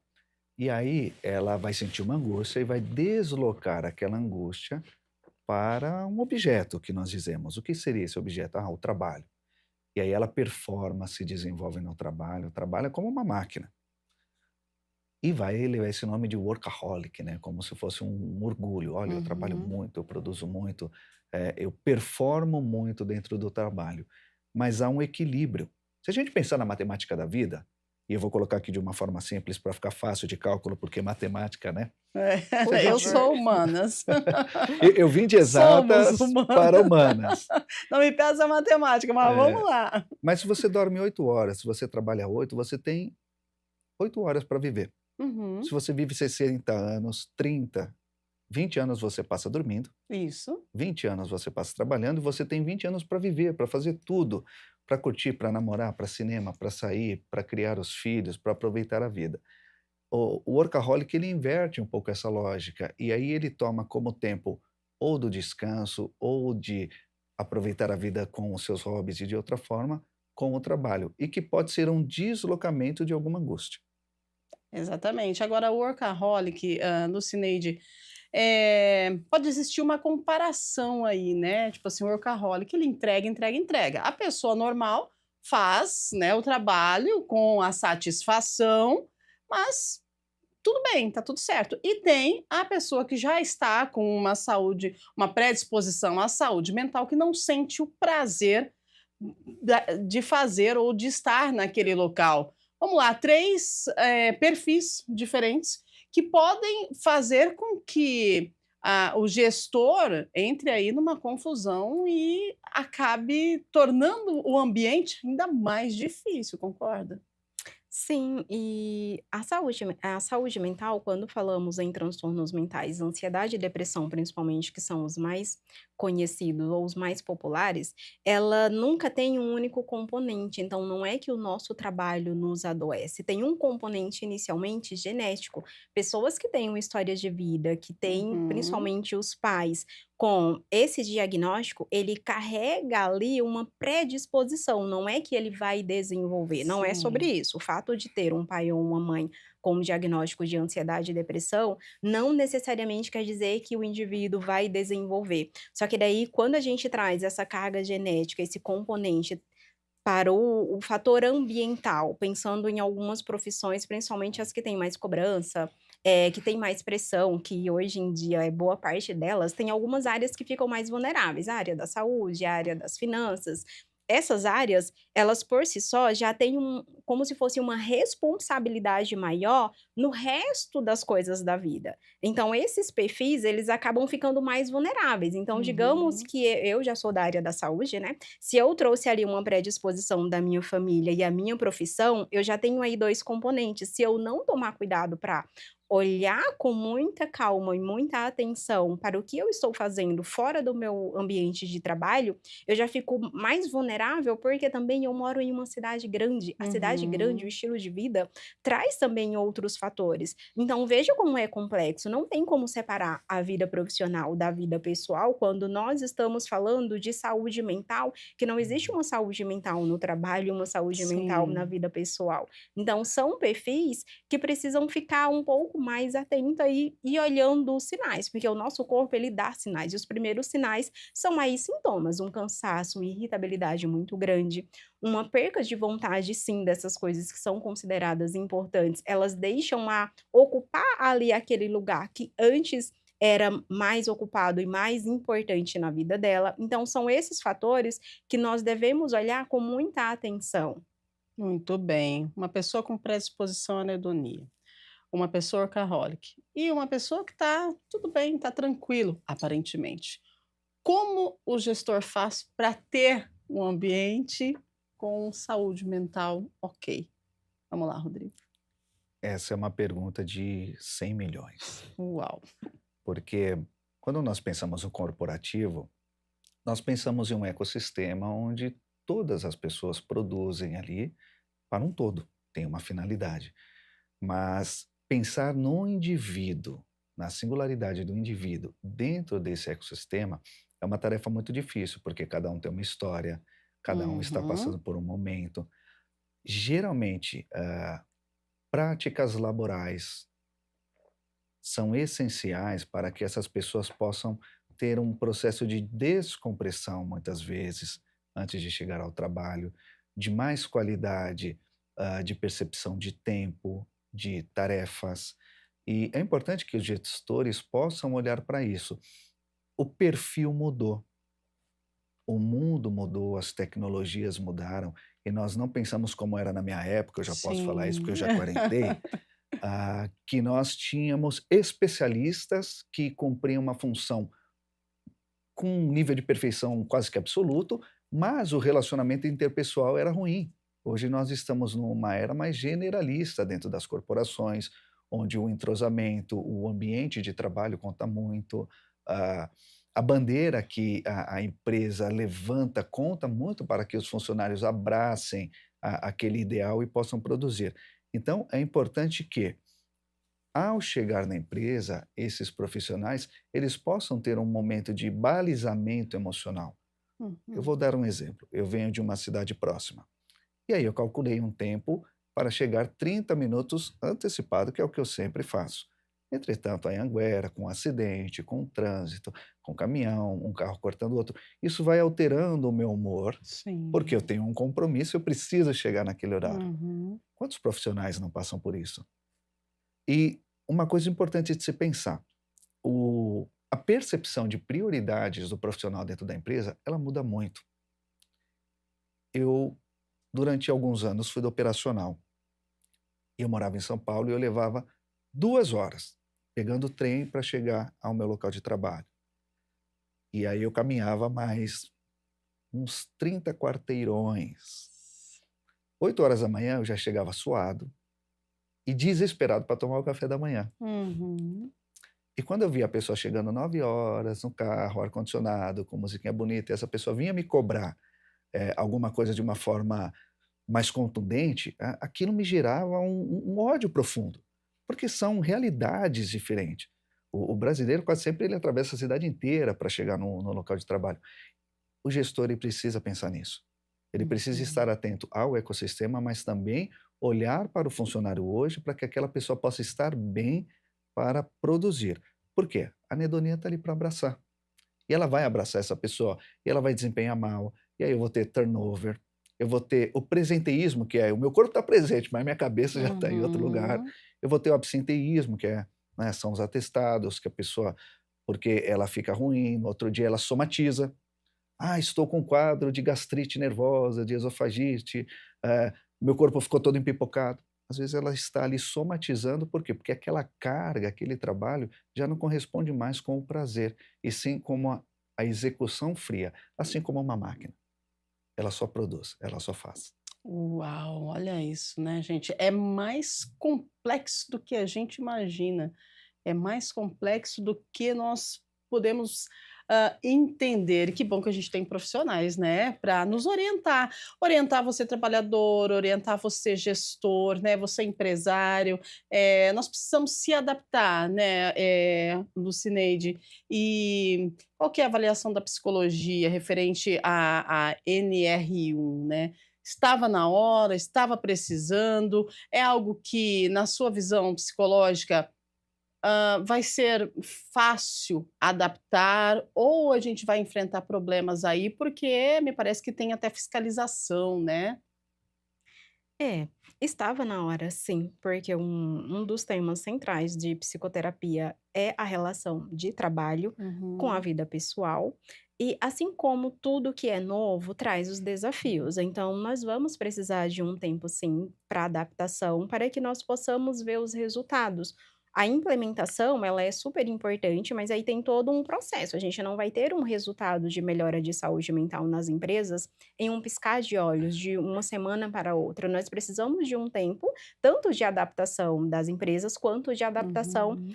E aí ela vai sentir uma angústia e vai deslocar aquela angústia para um objeto que nós dizemos. O que seria esse objeto? O trabalho. E aí ela performa, se desenvolve no trabalho, trabalha como uma máquina. E vai levar esse nome de workaholic, né? Como se fosse um orgulho. Olha, eu trabalho Uhum. muito, eu produzo muito, eu performo muito dentro do trabalho. Mas há um equilíbrio. Se a gente pensar na matemática da vida, e eu vou colocar aqui de uma forma simples para ficar fácil de cálculo, porque matemática, né? É, Se a Por eu gente. favor. sou humanas. Eu vim de Somos exatas para humanas. humanas. Não me peça a matemática, mas vamos É, lá. mas se você dorme 8 horas, se você trabalha 8, você tem 8 horas para viver. Se Uhum. você vive 60 anos, 30, 20 anos você passa dormindo, Isso. 20 anos você passa trabalhando e você tem 20 anos para viver, para fazer tudo, para curtir, para namorar, para cinema, para sair, para criar os filhos, para aproveitar a vida. O workaholic ele inverte um pouco essa lógica e aí ele toma como tempo ou do descanso ou de aproveitar a vida com os seus hobbies e de outra forma com o trabalho e que pode ser um deslocamento de alguma angústia. Exatamente. Agora o workaholic, Lucineide, pode existir uma comparação aí, né, tipo assim, o workaholic ele entrega, entrega, entrega. A pessoa normal faz, né, o trabalho com a satisfação, mas tudo bem, tá tudo certo. E tem a pessoa que já está com uma saúde, uma predisposição à saúde mental que não sente o prazer de fazer ou de estar naquele local. Vamos lá, três perfis diferentes que podem fazer com que o gestor entre aí numa confusão e acabe tornando o ambiente ainda mais difícil, concorda? Sim, e a saúde mental, quando falamos em transtornos mentais, ansiedade e depressão, principalmente, que são os mais conhecidos ou os mais populares, ela nunca tem um único componente. Então, não é que o nosso trabalho nos adoece. Tem um componente inicialmente genético. Pessoas que têm uma história de vida, que têm, Uhum, principalmente os pais, com esse diagnóstico, ele carrega ali uma predisposição, não é que ele vai desenvolver, não é sobre sim. isso. O fato de ter um pai ou uma mãe com diagnóstico de ansiedade e depressão, não necessariamente quer dizer que o indivíduo vai desenvolver. Só que daí, quando a gente traz essa carga genética, esse componente para o fator ambiental, pensando em algumas profissões, principalmente as que têm mais cobrança, que têm mais pressão, que hoje em dia, boa parte delas, tem algumas áreas que ficam mais vulneráveis, a área da saúde, a área das finanças. Essas áreas, elas por si só já têm como se fosse uma responsabilidade maior no resto das coisas da vida. Então esses perfis, eles acabam ficando mais vulneráveis. Então digamos Uhum. que eu já sou da área da saúde, né, se eu trouxe ali uma predisposição da minha família e a minha profissão, eu já tenho aí 2 componentes. Se eu não tomar cuidado para olhar com muita calma e muita atenção para o que eu estou fazendo fora do meu ambiente de trabalho, eu já fico mais vulnerável, porque também eu moro em uma cidade grande. A cidade grande, o Uhum. estilo de vida, traz também outros fatores. Então veja como é complexo, não tem como separar a vida profissional da vida pessoal quando nós estamos falando de saúde mental, que não existe uma saúde mental no trabalho e uma saúde mental na Sim. vida pessoal. Então são perfis que precisam ficar um pouco mais atenta e olhando os sinais, porque o nosso corpo ele dá sinais, e os primeiros sinais são aí sintomas, um cansaço, irritabilidade muito grande, uma perca de vontade sim dessas coisas que são consideradas importantes, elas deixam a ocupar ali aquele lugar que antes era mais ocupado e mais importante na vida dela. Então são esses fatores que nós devemos olhar com muita atenção. Muito bem. Uma pessoa com predisposição à anedonia, uma pessoa workaholic e uma pessoa que está tudo bem, está tranquilo, aparentemente. Como o gestor faz para ter um ambiente com saúde mental ok? Vamos lá, Rodrigo. Essa é uma pergunta de 100 milhões, Uau! porque quando nós pensamos no corporativo, nós pensamos em um ecossistema onde todas as pessoas produzem ali para um todo, tem uma finalidade. Mas pensar no indivíduo, na singularidade do indivíduo dentro desse ecossistema é uma tarefa muito difícil, porque cada um tem uma história, cada um está Uhum. passando por um momento. Geralmente, práticas laborais são essenciais para que essas pessoas possam ter um processo de descompressão, muitas vezes, antes de chegar ao trabalho, de mais qualidade, de percepção de tempo, de tarefas. E é importante que os gestores possam olhar para isso. O perfil mudou, o mundo mudou, as tecnologias mudaram, e nós não pensamos como era na minha época, eu já posso falar isso porque Sim. eu já quarentei, que nós tínhamos especialistas que cumpriam uma função com um nível de perfeição quase que absoluto, mas o relacionamento interpessoal era ruim. Hoje nós estamos numa era mais generalista dentro das corporações, onde o entrosamento, o ambiente de trabalho conta muito, a a bandeira que a empresa levanta conta muito para que os funcionários abracem aquele ideal e possam produzir. Então é importante que ao chegar na empresa, esses profissionais, eles possam ter um momento de balizamento emocional. Eu Uhum. vou dar um exemplo. Eu venho de uma cidade próxima. E aí eu calculei um tempo para chegar 30 minutos antecipado, que é o que eu sempre faço. Entretanto, a Anhanguera, com acidente, com trânsito, com caminhão, um carro cortando o outro, isso vai alterando o meu humor, porque eu Sim. tenho um compromisso, eu preciso chegar naquele horário. Uhum. Quantos profissionais não passam por isso? E uma coisa importante de se pensar, a percepção de prioridades do profissional dentro da empresa, ela muda muito. Eu, durante alguns anos, fui do operacional. Eu morava em São Paulo e eu levava 2 horas pegando o trem para chegar ao meu local de trabalho. E aí eu caminhava mais uns 30 quarteirões. 8 horas da manhã eu já chegava suado e desesperado para tomar o café da manhã. Uhum. E quando eu via a pessoa chegando 9 horas no carro, ar-condicionado, com musiquinha bonita, e essa pessoa vinha me cobrar, alguma coisa de uma forma mais contundente, aquilo me gerava um ódio profundo, porque são realidades diferentes. O brasileiro quase sempre ele atravessa a cidade inteira para chegar no local de trabalho. O gestor ele precisa pensar nisso. Ele precisa estar Uhum. atento ao ecossistema, mas também olhar para o funcionário hoje para que aquela pessoa possa estar bem para produzir. Por quê? A anedonia está ali para abraçar. E ela vai abraçar essa pessoa, e ela vai desempenhar mal, e aí eu vou ter turnover, eu vou ter o presenteísmo, que é o meu corpo está presente, mas minha cabeça já está em outro lugar. Uhum. Eu vou ter o absenteísmo, que é, né, são os atestados, que a pessoa, porque ela fica ruim, no outro dia ela somatiza. Ah, estou com um quadro de gastrite nervosa, de esofagite, meu corpo ficou todo empipocado. Às vezes ela está ali somatizando, por quê? Porque aquela carga, aquele trabalho já não corresponde mais com o prazer, e sim como a execução fria, assim como uma máquina. Ela só produz, ela só faz. Uau, olha isso, né, gente? É mais complexo do que a gente imagina. É mais complexo do que nós podemos, entender. Que bom que a gente tem profissionais, né, para nos orientar. Orientar você trabalhador, orientar você gestor, né, você empresário. Nós precisamos se adaptar, né, Lucineide. E qual que é a avaliação da psicologia referente à NR1, né? Estava na hora, estava precisando, é algo que, na sua visão psicológica, vai ser fácil adaptar ou a gente vai enfrentar problemas aí, porque me parece que tem até fiscalização, né? É, estava na hora sim, porque um dos temas centrais de psicoterapia é a relação de trabalho com a Uhum. vida pessoal, e assim como tudo que é novo traz os desafios, então nós vamos precisar de um tempo sim para adaptação, para que nós possamos ver os resultados. A implementação, ela é super importante, mas aí tem todo um processo. A gente não vai ter um resultado de melhora de saúde mental nas empresas em um piscar de olhos, de uma semana para outra. Nós precisamos de um tempo, tanto de adaptação das empresas, quanto de adaptação, Uhum.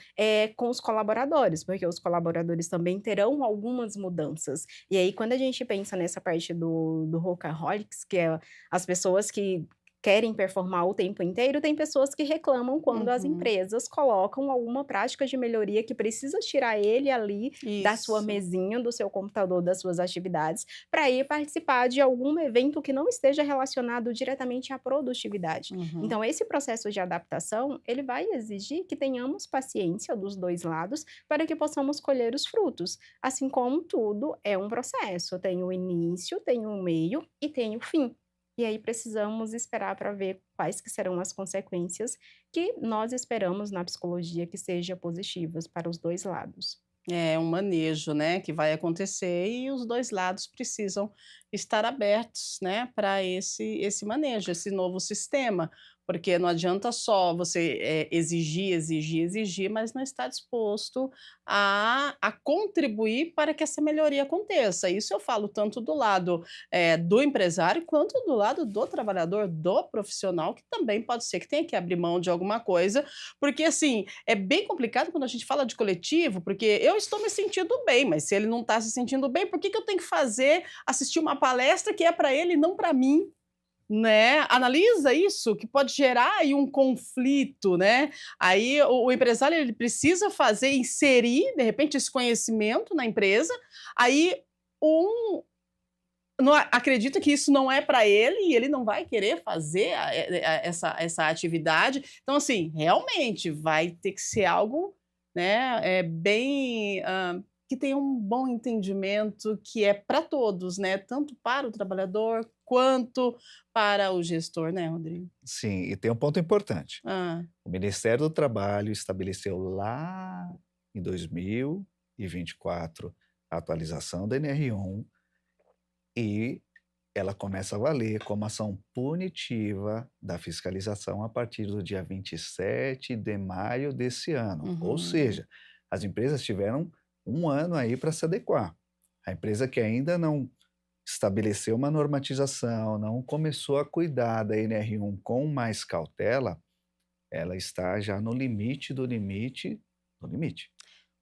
com os colaboradores, porque os colaboradores também terão algumas mudanças. E aí, quando a gente pensa nessa parte do workaholics, que é as pessoas que querem performar o tempo inteiro, tem pessoas que reclamam quando as Uhum. empresas colocam alguma prática de melhoria que precisa tirar ele ali da sua Isso. mesinha, do seu computador, das suas atividades, para ir participar de algum evento que não esteja relacionado diretamente à produtividade. Uhum. Então, esse processo de adaptação, ele vai exigir que tenhamos paciência dos dois lados para que possamos colher os frutos. Assim como tudo é um processo, tem o início, tem o meio e tem o fim. E aí precisamos esperar para ver quais que serão as consequências que nós esperamos na psicologia que seja positivas para os 2 lados. É um manejo, né, que vai acontecer e os 2 lados precisam estar abertos, né, para esse manejo, esse novo sistema, porque não adianta só você, exigir, exigir, exigir, mas não estar disposto a contribuir para que essa melhoria aconteça. Isso eu falo tanto do lado, do empresário, quanto do lado do trabalhador, do profissional, que também pode ser que tenha que abrir mão de alguma coisa, porque assim, é bem complicado quando a gente fala de coletivo, porque eu estou me sentindo bem, mas se ele não está se sentindo bem, por que que eu tenho que fazer, assistir uma palestra que é para ele e não para mim, né? Analisa isso, que pode gerar aí um conflito, né? Aí o empresário ele precisa fazer, inserir, de repente, esse conhecimento na empresa, aí um não acredita que isso não é para ele e ele não vai querer fazer essa atividade. Então, assim, realmente vai ter que ser algo, né, bem, que tenha um bom entendimento, que é para todos, né, tanto para o trabalhador quanto para o gestor, né, Rodrigo? Sim, e tem um ponto importante. Hã. O Ministério do Trabalho estabeleceu lá em 2024 a atualização da NR1 e ela começa a valer como ação punitiva da fiscalização a partir do dia 27 de maio desse ano. Ou Uhum. seja, as empresas tiveram um ano aí para se adequar. A empresa que ainda não estabeleceu uma normatização, não começou a cuidar da NR1 com mais cautela, ela está já no limite do limite do limite.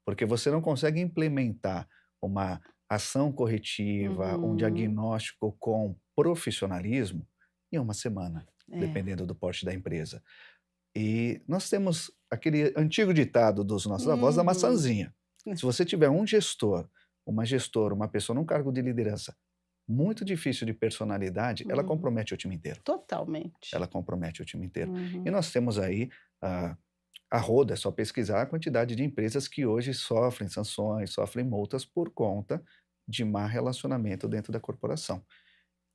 Porque você não consegue implementar uma ação corretiva, um Uhum. diagnóstico com profissionalismo em uma semana, É. dependendo do porte da empresa. E nós temos aquele antigo ditado dos nossos avós da Uhum. maçãzinha. Se você tiver um gestor, uma gestora, uma pessoa num cargo de liderança muito difícil de personalidade, ela Uhum. compromete o time inteiro. Totalmente. Ela compromete o time inteiro. E Uhum. nós temos aí a roda, é só pesquisar a quantidade de empresas que hoje sofrem sanções, sofrem multas por conta de má relacionamento dentro da corporação.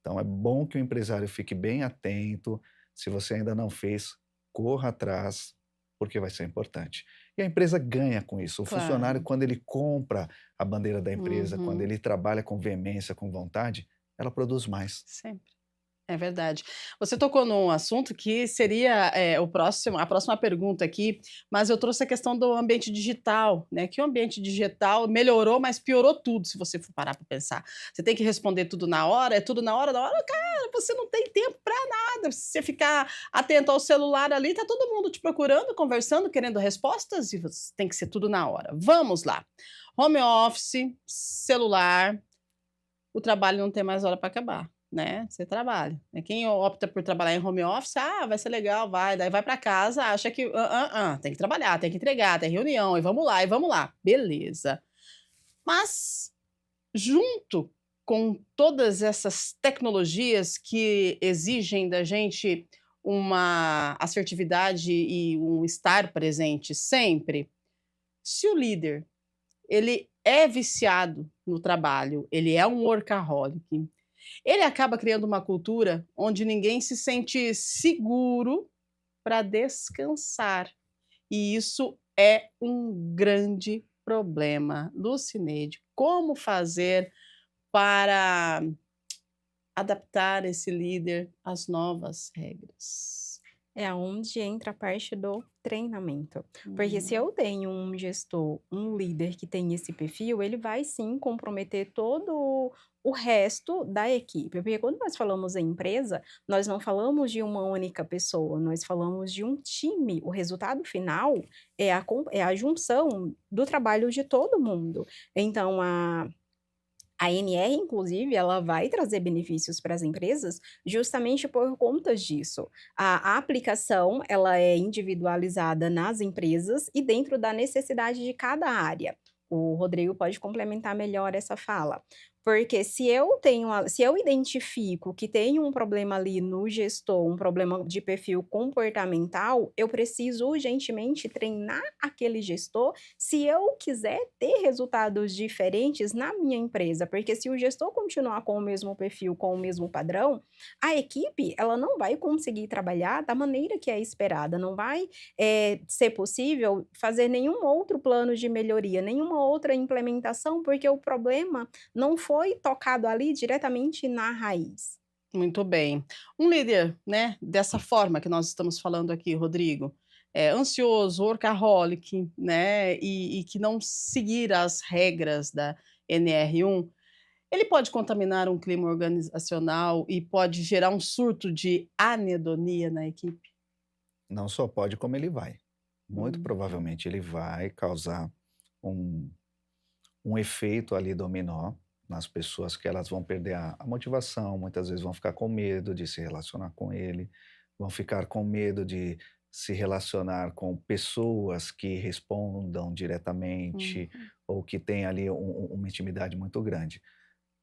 Então é bom que o empresário fique bem atento. Se você ainda não fez, corra atrás, porque vai ser importante. E a empresa ganha com isso. O funcionário, Claro. quando ele compra a bandeira da empresa, quando Uhum. ele trabalha com veemência, com vontade, ela produz mais. Sempre. É verdade. Você tocou num assunto que seria, a próxima pergunta aqui, mas eu trouxe a questão do ambiente digital, né, que o ambiente digital melhorou, mas piorou tudo, se você for parar para pensar. Você tem que responder tudo na hora, é tudo na hora, cara, você não tem tempo para nada. Se você ficar atento ao celular ali, tá todo mundo te procurando, conversando, querendo respostas e você tem que ser tudo na hora. Vamos lá. Home office, celular, o trabalho não tem mais hora para acabar, né, você trabalha. Né, quem opta por trabalhar em home office, vai ser legal, vai, daí vai para casa, acha que tem que trabalhar, tem que entregar, tem reunião, e vamos lá, beleza. Mas, junto com todas essas tecnologias que exigem da gente uma assertividade e um estar presente sempre, se o líder ele é viciado no trabalho, ele é um workaholic, ele acaba criando uma cultura onde ninguém se sente seguro para descansar. E isso é um grande problema. Lucineide, como fazer para adaptar esse líder às novas regras? É aonde entra a parte do treinamento. Porque se Uhum, eu tenho um gestor, um líder que tem esse perfil, ele vai sim comprometer todo o resto da equipe. Porque quando nós falamos em empresa, nós não falamos de uma única pessoa, nós falamos de um time. O resultado final é a junção do trabalho de todo mundo. Então, a ANR, inclusive, ela vai trazer benefícios para as empresas justamente por conta disso. A aplicação, ela é individualizada nas empresas e dentro da necessidade de cada área. O Rodrigo pode complementar melhor essa fala. Porque se eu identifico que tem um problema ali no gestor, um problema de perfil comportamental, eu preciso urgentemente treinar aquele gestor se eu quiser ter resultados diferentes na minha empresa, porque se o gestor continuar com o mesmo perfil, com o mesmo padrão, a equipe ela não vai conseguir trabalhar da maneira que é esperada, não vai ser possível fazer nenhum outro plano de melhoria, nenhuma outra implementação, porque o problema não foi tocado ali diretamente na raiz. muito bem. Um líder, né, dessa forma que nós estamos falando aqui, Rodrigo, ansioso, workaholic, né, e que não seguir as regras da NR1, ele pode contaminar um clima organizacional e pode gerar um surto de anedonia na equipe? Não só pode, como ele vai. Muito Hum, provavelmente ele vai causar um, um efeito ali dominó nas pessoas que elas vão perder a motivação, muitas vezes vão ficar com medo de se relacionar com ele, vão ficar com medo de se relacionar com pessoas que respondam diretamente uhum, ou que têm ali uma intimidade muito grande.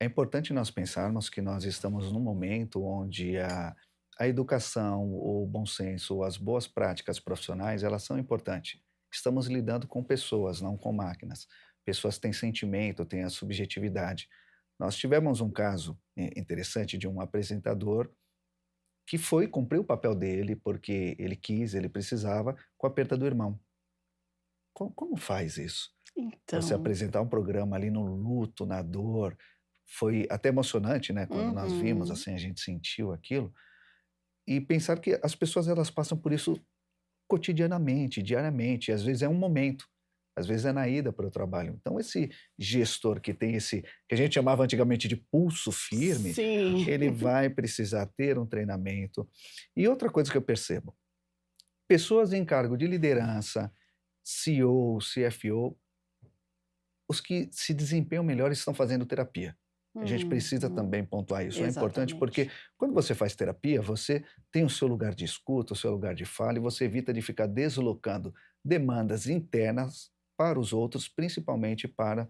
É importante nós pensarmos que nós estamos num momento onde a educação, o bom senso, as boas práticas profissionais, elas são importantes. Estamos lidando com pessoas, não com máquinas. Pessoas têm sentimento, têm a subjetividade. Nós tivemos um caso interessante de um apresentador que foi cumprir o papel dele porque ele quis, ele precisava, com a perda do irmão. Como faz isso? Você então. apresentar um programa ali no luto, na dor, foi até emocionante, né, quando nós vimos, Uhum. assim, a gente sentiu aquilo, e pensar que as pessoas elas passam por isso cotidianamente, diariamente, às vezes é um momento, às vezes é na ida para o trabalho. Então esse gestor que tem esse que a gente chamava antigamente de pulso firme, Sim. ele vai precisar ter um treinamento. E outra coisa que eu percebo, pessoas em cargo de liderança, CEO, CFO, os que se desempenham melhor estão fazendo terapia. A gente precisa Uhum. também pontuar isso. É importante porque Exatamente. quando você faz terapia, você tem o seu lugar de escuta, o seu lugar de fala e você evita de ficar deslocando demandas internas para os outros, principalmente para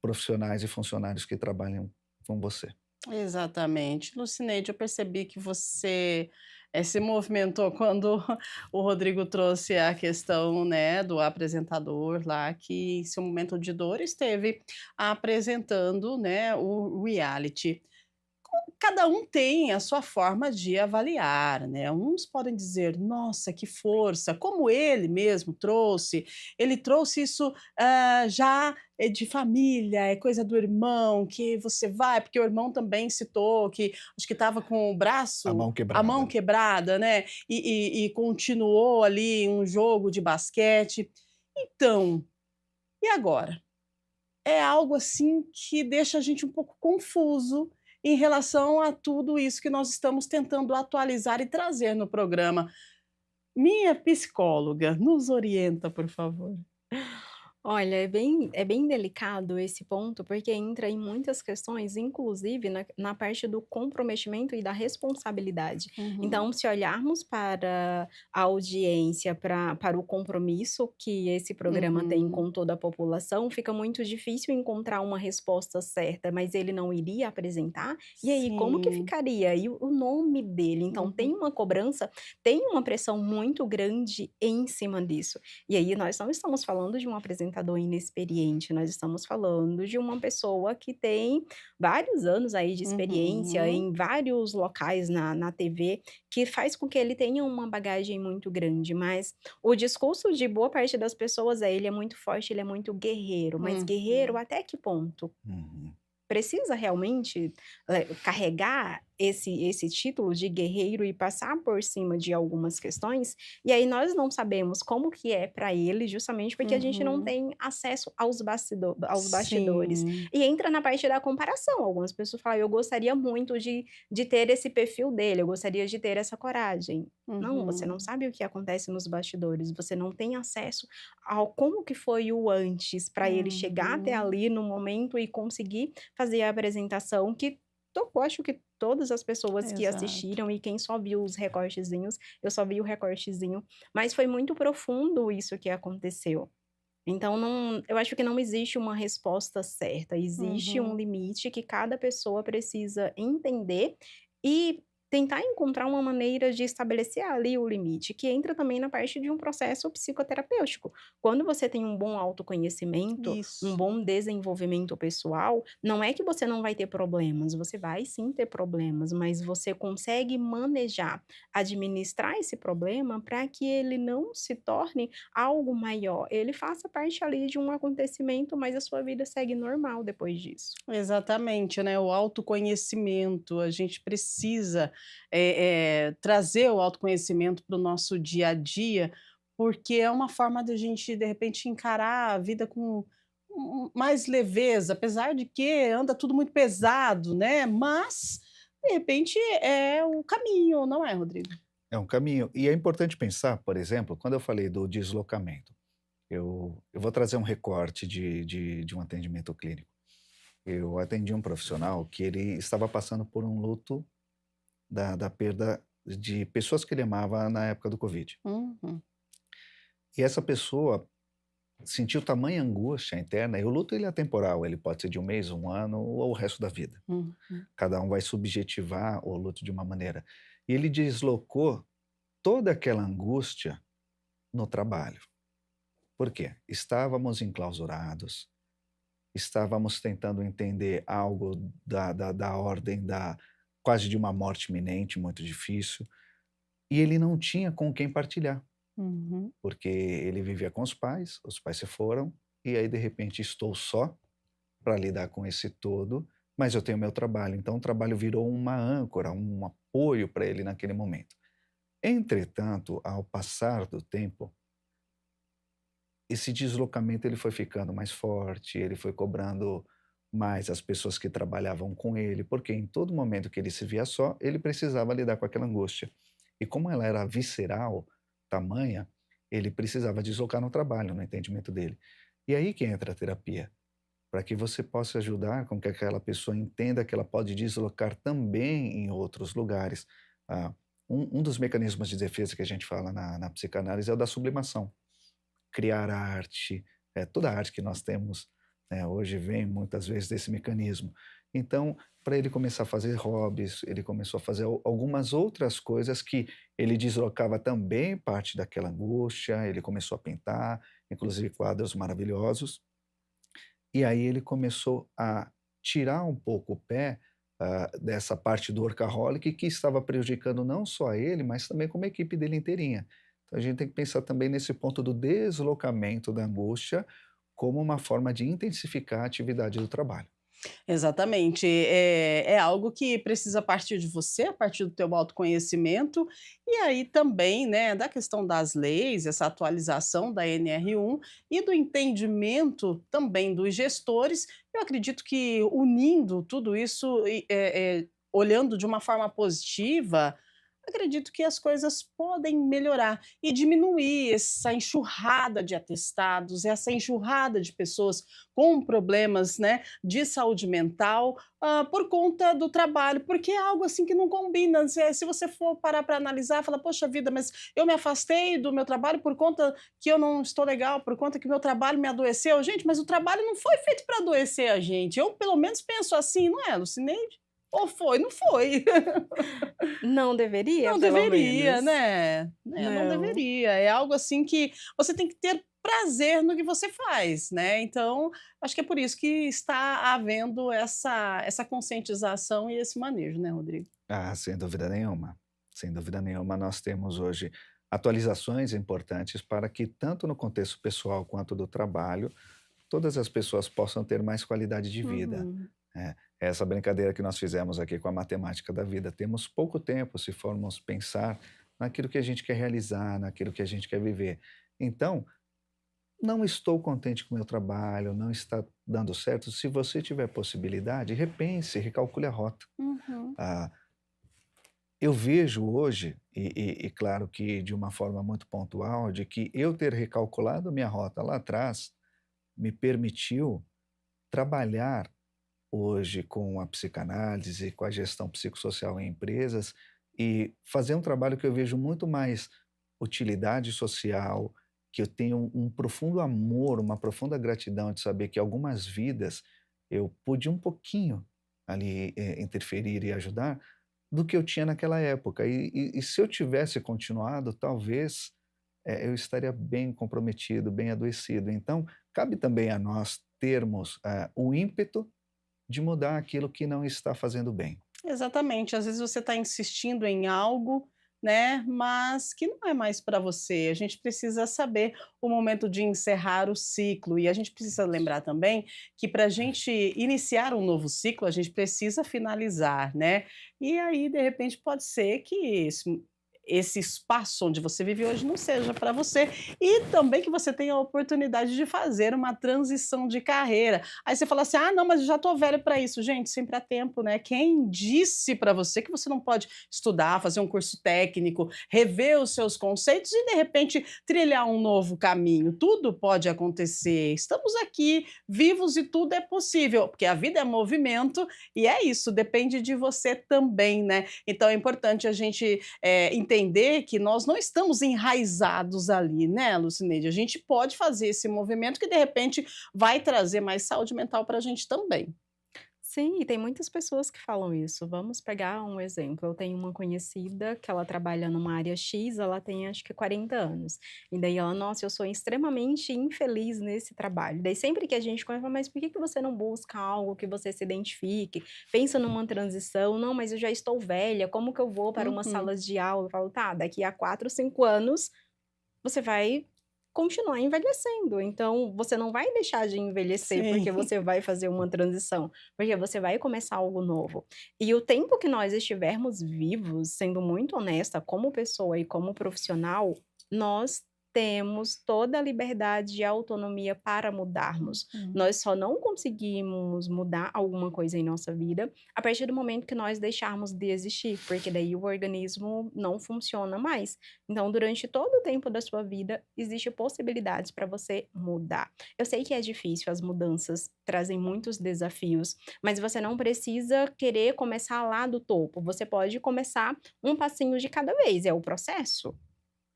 profissionais e funcionários que trabalham com você. Exatamente. Lucineide, eu percebi que você, se movimentou quando o Rodrigo trouxe a questão, né, do apresentador lá que em seu momento de dor esteve apresentando, né, o reality. Cada um tem a sua forma de avaliar, né. Uns podem dizer: "Nossa, que força", como ele mesmo trouxe, ele trouxe isso, já de família, é coisa do irmão, que você vai porque o irmão também citou que acho que estava com o A braço mão a mão quebrada. quebrada, né, e continuou ali um jogo de basquete. Então, e agora? É algo, assim, que deixa a gente um pouco confuso em relação a tudo isso que nós estamos tentando atualizar e trazer no programa. Minha psicóloga, nos orienta, por favor. Olha, é bem delicado esse ponto, porque entra em muitas questões, inclusive na parte do comprometimento e da responsabilidade. Uhum, Então, se olharmos para a audiência, para o compromisso que esse programa tem uhum, com toda a população, fica muito difícil encontrar uma resposta certa, mas ele não iria apresentar? E aí, como que sim, ficaria? E o nome dele? Então, tem uhum, uma cobrança, tem uma pressão muito grande em cima disso. E aí nós não estamos falando de um apresentador inexperiente, nós estamos falando de uma pessoa que tem vários anos aí de experiência uhum, em vários locais na TV, que faz com que ele tenha uma bagagem muito grande, mas o discurso de boa parte das pessoas é: ele é muito forte, ele é muito guerreiro, mas guerreiro uhum. até que ponto? Uhum. Precisa realmente, carregar esse título de guerreiro e passar por cima de algumas questões, e aí nós não sabemos como que é para ele, justamente porque a gente não Uhum. tem acesso aos bastidores. Sim. E entra na parte da comparação, algumas pessoas falam: "Eu gostaria muito de ter esse perfil dele, eu gostaria de ter essa coragem". Não, você não Uhum. sabe o que acontece nos bastidores, você não tem acesso ao como que foi o antes, para ele chegar até Uhum. ali no momento e conseguir fazer a apresentação que tocou, acho que todas as pessoas que Exato. assistiram e quem só viu os recortezinhos, eu só vi o recortezinho, mas foi muito profundo isso que aconteceu. Então não, eu acho que não existe uma resposta certa, existe um Uhum. limite que cada pessoa precisa entender e tentar encontrar uma maneira de estabelecer ali o limite, que entra também na parte de um processo psicoterapêutico. Quando você tem um bom autoconhecimento, um Isso. bom desenvolvimento pessoal, não é que você não vai ter problemas, você vai sim ter problemas, mas você consegue manejar, administrar esse problema para que ele não se torne algo maior, ele faça parte ali de um acontecimento, mas a sua vida segue normal depois disso. Exatamente, né, o autoconhecimento, a gente precisa, trazer o autoconhecimento para o nosso dia a dia, porque é uma forma da gente, de repente, encarar a vida com mais leveza, apesar de que anda tudo muito pesado, né, mas, de repente, é o caminho, não é, Rodrigo? É um caminho. E é importante pensar, por exemplo, quando eu falei do deslocamento, eu vou trazer um recorte de um atendimento clínico. Eu atendi um profissional que ele estava passando por um luto da perda de pessoas que ele amava na época do Covid. Uhum, E essa pessoa sentiu tamanha angústia interna, e o luto ele é atemporal, ele pode ser de um mês, um ano ou o resto da vida. uhum. Cada um vai subjetivar o luto de uma maneira. E ele deslocou toda aquela angústia no trabalho. Por quê? Estávamos enclausurados, estávamos tentando entender algo da ordem da quase de uma morte iminente, muito difícil, e ele não tinha com quem partilhar, Uhum. porque ele vivia com os pais se foram, e aí de repente estou só para lidar com esse todo, mas eu tenho meu trabalho, então o trabalho virou uma âncora, um apoio para ele naquele momento. Entretanto, ao passar do tempo, esse deslocamento ele foi ficando mais forte, ele foi cobrando mais as pessoas que trabalhavam com ele, porque em todo momento que ele se via só, ele precisava lidar com aquela angústia. E como ela era visceral, tamanha, ele precisava deslocar no trabalho, no entendimento dele. E aí que entra a terapia, para que você possa ajudar com que aquela pessoa entenda que ela pode deslocar também em outros lugares. Ah, um dos mecanismos de defesa que a gente fala na psicanálise é o da sublimação. Criar arte, toda a arte que nós temos, né, hoje vem muitas vezes desse mecanismo. Então, para ele começar a fazer hobbies, ele começou a fazer algumas outras coisas que ele deslocava também parte daquela angústia, ele começou a pintar, inclusive quadros maravilhosos. E aí ele começou a tirar um pouco o pé, dessa parte do workaholic que estava prejudicando não só a ele, mas também como a equipe dele inteirinha. Então a gente tem que pensar também nesse ponto do deslocamento da angústia como uma forma de intensificar a atividade do trabalho. Exatamente. É algo que precisa partir de você, a partir do teu autoconhecimento, e aí também, né, da questão das leis, essa atualização da NR1 e do entendimento também dos gestores. Eu acredito que unindo tudo isso olhando de uma forma positiva, acredito que as coisas podem melhorar e diminuir essa enxurrada de atestados, essa enxurrada de pessoas com problemas, né, de saúde mental, por conta do trabalho, porque é algo assim que não combina. Se você for parar para analisar, fala, poxa vida, mas eu me afastei do meu trabalho por conta que eu não estou legal, por conta que o meu trabalho me adoeceu. Gente, mas o trabalho não foi feito para adoecer a gente. Eu, pelo menos, penso assim, não é, Lucineide? Ou foi? Não foi. Não deveria, Não pelo deveria, menos. né, não Não. deveria. É algo assim que você tem que ter prazer no que você faz, né, então, acho que é por isso que está havendo essa conscientização e esse manejo, né, Rodrigo? Ah, sem dúvida nenhuma. Sem dúvida nenhuma, nós temos hoje atualizações importantes para que, tanto no contexto pessoal quanto do trabalho, todas as pessoas possam ter mais qualidade de vida. Uhum. Essa brincadeira que nós fizemos aqui com a matemática da vida. Temos pouco tempo se formos pensar naquilo que a gente quer realizar, naquilo que a gente quer viver. Então, não estou contente com o meu trabalho, não está dando certo. Se você tiver possibilidade, repense, recalcule a rota. Uhum. Ah, eu vejo hoje, e claro que de uma forma muito pontual, de que eu ter recalculado minha rota lá atrás me permitiu trabalhar hoje com a psicanálise, com a gestão psicossocial em empresas e fazer um trabalho que eu vejo muito mais utilidade social, que eu tenho um profundo amor, uma profunda gratidão de saber que algumas vidas eu pude um pouquinho ali interferir e ajudar do que eu tinha naquela época. E se eu tivesse continuado, talvez eu estaria bem comprometido, bem adoecido. Então, cabe também a nós termos o ímpeto de mudar aquilo que não está fazendo bem. Exatamente, às vezes você está insistindo em algo, né, mas que não é mais para você. A gente precisa saber o momento de encerrar o ciclo e a gente precisa lembrar também que para a gente iniciar um novo ciclo, a gente precisa finalizar, né. E aí, de repente, pode ser que esse espaço onde você vive hoje não seja para você e também que você tenha a oportunidade de fazer uma transição de carreira. Aí você fala assim: "Ah, não, mas eu já estou velho para isso". Gente, sempre há tempo, né. Quem disse para você que você não pode estudar, fazer um curso técnico, rever os seus conceitos e, de repente, trilhar um novo caminho? Tudo pode acontecer. Estamos aqui, vivos e tudo é possível, porque a vida é movimento e é isso, depende de você também, né. Então é importante a gente, entender que nós não estamos enraizados ali, né, Lucineide? A gente pode fazer esse movimento que, de repente, vai trazer mais saúde mental para a gente também. Sim, e tem muitas pessoas que falam isso. Vamos pegar um exemplo, eu tenho uma conhecida que ela trabalha numa área X, ela tem acho que 40 anos. E daí ela: "Nossa, eu sou extremamente infeliz nesse trabalho". Daí sempre que a gente conversa: "Mas por que que você não busca algo que você se identifique? Pensa numa transição". "Não, mas eu já estou velha, como que eu vou para uma Uhum. sala de aula?". Eu falo: "Tá, daqui a 4, 5 anos você vai continuar envelhecendo, então você não vai deixar de envelhecer Sim. porque você vai fazer uma transição, porque você vai começar algo novo. E o tempo que nós estivermos vivos, sendo muito honesta, como pessoa e como profissional, nós temos toda a liberdade e autonomia para mudarmos. Uhum. Nós só não conseguimos mudar alguma coisa em nossa vida a partir do momento que nós deixarmos de existir, porque daí o organismo não funciona mais. Então, durante todo o tempo da sua vida, existe possibilidades para você mudar. Eu sei que é difícil, as mudanças trazem muitos desafios, mas você não precisa querer começar lá do topo. Você pode começar um passinho de cada vez, é o processo.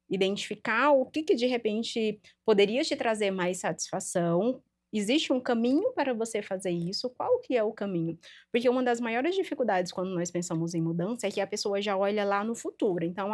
Identificar o que que de repente poderia te trazer mais satisfação, Existe um caminho para você fazer isso, qual que é o caminho? Porque uma das maiores dificuldades quando nós pensamos em mudança é que a pessoa já olha lá no futuro, então,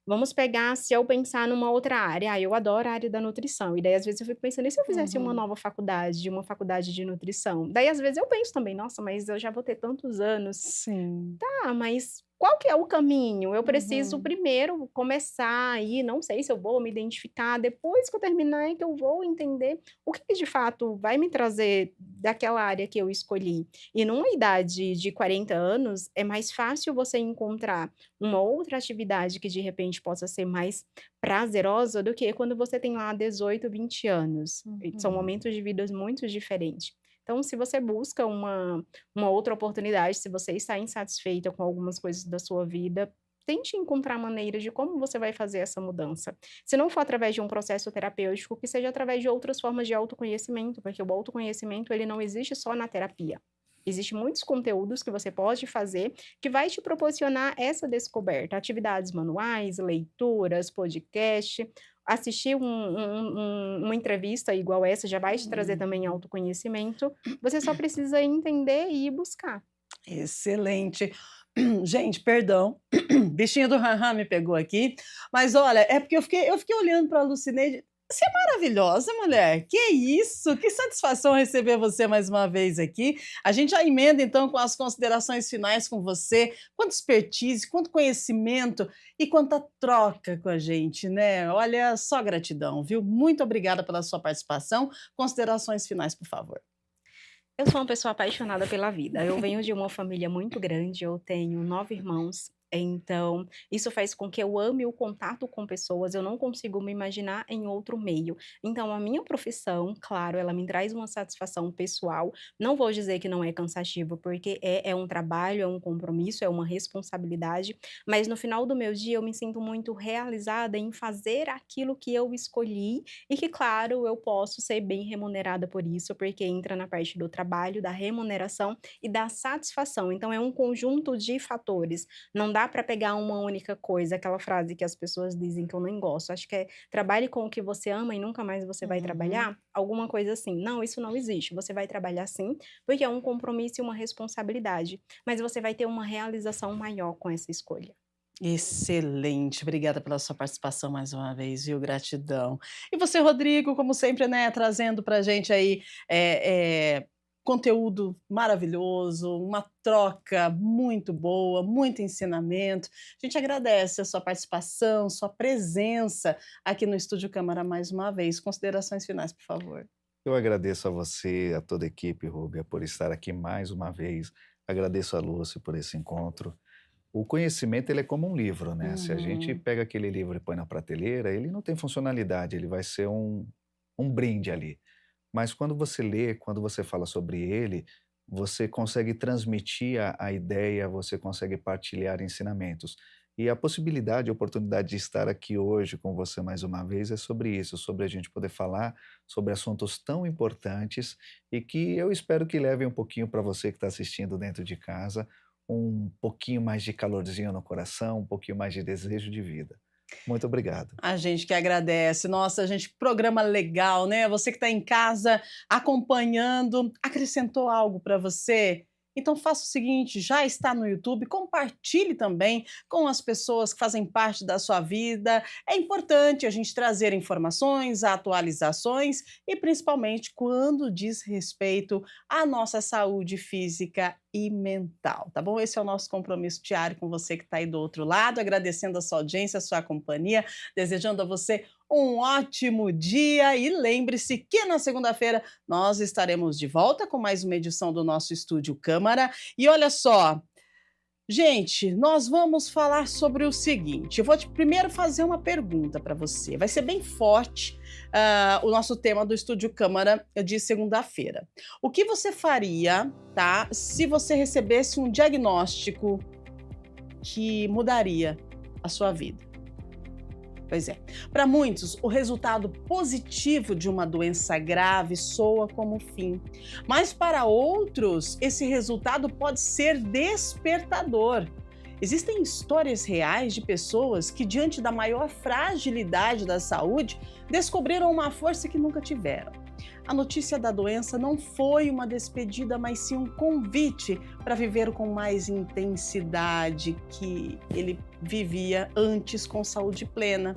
vamos pegar se eu pensar numa outra área, eu adoro a área da nutrição, e daí às vezes eu fico pensando: "E se eu fizesse uma Uhum. nova faculdade, uma faculdade de nutrição?". Daí às vezes eu penso também: "Nossa, mas eu já vou ter tantos anos". Sim. Mas qual que é o caminho? Eu preciso Uhum. primeiro começar aí, não sei se eu vou me identificar, depois que eu terminar é que eu vou entender o que que de fato vai me trazer daquela área que eu escolhi. E numa idade de 40 anos, é mais fácil você encontrar uma outra atividade que de repente possa ser mais prazerosa do que quando você tem lá 18, 20 anos. E são Uhum. momentos de vidas muito diferentes. Então, se você busca uma outra oportunidade, se você está insatisfeita com algumas coisas da sua vida, tente encontrar maneiras de como você vai fazer essa mudança. Se não for através de um processo terapêutico, que seja através de outras formas de autoconhecimento, porque o autoconhecimento ele não existe só na terapia. Existem muitos conteúdos que você pode fazer que vai te proporcionar essa descoberta. Atividades manuais, leituras, podcast, assistir uma entrevista igual essa já vai te trazer também Uhum. autoconhecimento. Você só precisa entender e ir buscar. Excelente. Gente, perdão, bichinho do Haha me pegou aqui, mas olha, é porque eu fiquei olhando pra Lucineide, você é maravilhosa mulher, que isso, que satisfação receber você mais uma vez aqui. A gente já emenda então com as considerações finais com você, quanta expertise, quanto conhecimento e quanta troca com a gente, né. Olha, só gratidão, viu. Muito obrigada pela sua participação. Considerações finais, por favor. Eu sou uma pessoa apaixonada pela vida. Eu venho de uma família muito grande, eu tenho 9 irmãos, então isso faz com que eu ame o contato com pessoas, eu não consigo me imaginar em outro meio. Então a minha profissão, claro, ela me traz uma satisfação pessoal, não vou dizer que não é cansativo, porque é um trabalho, é um compromisso, é uma responsabilidade, mas no final do meu dia eu me sinto muito realizada em fazer aquilo que eu escolhi e que, claro, eu posso ser bem remunerada por isso, porque entra na parte do trabalho, da remuneração e da satisfação. Então, é um conjunto de fatores. Não dá para pegar uma única coisa, aquela frase que as pessoas dizem que eu nem gosto. Acho que é trabalhe com o que você ama e nunca mais você vai Uhum. trabalhar. Alguma coisa assim. Não, isso não existe. Você vai trabalhar sim, porque é um compromisso e uma responsabilidade. Mas você vai ter uma realização maior com essa escolha. Excelente, obrigada pela sua participação mais uma vez, viu, gratidão. E você, Rodrigo, como sempre, né, trazendo pra gente aí, conteúdo maravilhoso, uma troca muito boa, muito ensinamento. A gente agradece a sua participação, sua presença aqui no Estúdio Câmara mais uma vez. Considerações finais, por favor. Eu agradeço a você, a toda a equipe, Rúbia, por estar aqui mais uma vez. Agradeço a Lúcia por esse encontro. O conhecimento ele é como um livro, né? Se a gente Uhum. pega aquele livro e põe na prateleira, ele não tem funcionalidade, ele vai ser um brinde ali. Mas quando você lê, quando você fala sobre ele, você consegue transmitir a ideia, você consegue partilhar ensinamentos. E a possibilidade, a oportunidade de estar aqui hoje com você mais uma vez é sobre isso, sobre a gente poder falar sobre assuntos tão importantes e que eu espero que levem um pouquinho para você que está assistindo dentro de casa, um pouquinho mais de calorzinho no coração, um pouquinho mais de desejo de vida. Muito obrigado. A gente que agradece. Nossa, gente, que programa legal, né? Você que está em casa acompanhando, acrescentou algo para você? Então faça o seguinte, já está no YouTube, compartilhe também com as pessoas que fazem parte da sua vida. É importante a gente trazer informações, atualizações e principalmente quando diz respeito à nossa saúde física e mental, tá bom? Esse é o nosso compromisso diário com você que está aí do outro lado, agradecendo a sua audiência, a sua companhia, desejando a você um ótimo dia e lembre-se que na segunda-feira nós estaremos de volta com mais uma edição do nosso Estúdio Câmara. E olha só, gente, nós vamos falar sobre o seguinte, eu vou primeiro fazer uma pergunta para você, vai ser bem forte, o nosso tema do Estúdio Câmara de segunda-feira. O que você faria, tá, se você recebesse um diagnóstico que mudaria a sua vida? Pois é. Para muitos, o resultado positivo de uma doença grave soa como fim, mas para outros, esse resultado pode ser despertador. Existem histórias reais de pessoas que, diante da maior fragilidade da saúde, descobriram uma força que nunca tiveram. A notícia da doença não foi uma despedida, mas sim um convite para viver com mais intensidade que ele vivia antes com saúde plena.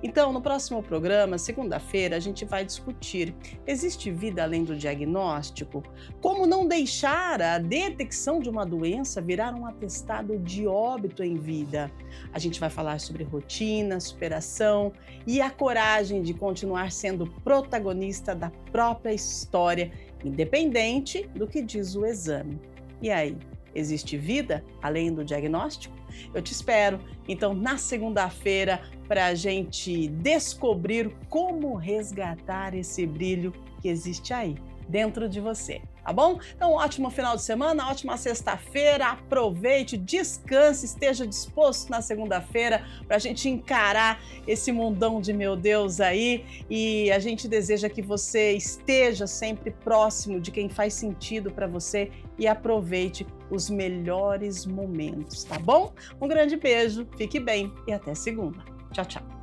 Então, no próximo programa, segunda-feira, a gente vai discutir: existe vida além do diagnóstico? Como não deixar a detecção de uma doença virar um atestado de óbito em vida? A gente vai falar sobre rotina, superação e a coragem de continuar sendo protagonista da própria história, independente do que diz o exame. E aí, existe vida além do diagnóstico? Eu te espero, então, na segunda-feira, para a gente descobrir como resgatar esse brilho que existe aí, dentro de você, tá bom? Então, ótimo final de semana, ótima sexta-feira, aproveite, descanse, esteja disposto na segunda-feira para a gente encarar esse mundão de meu Deus aí, e a gente deseja que você esteja sempre próximo de quem faz sentido para você e aproveite os melhores momentos, tá bom? Um grande beijo, fique bem e até segunda. Tchau, tchau.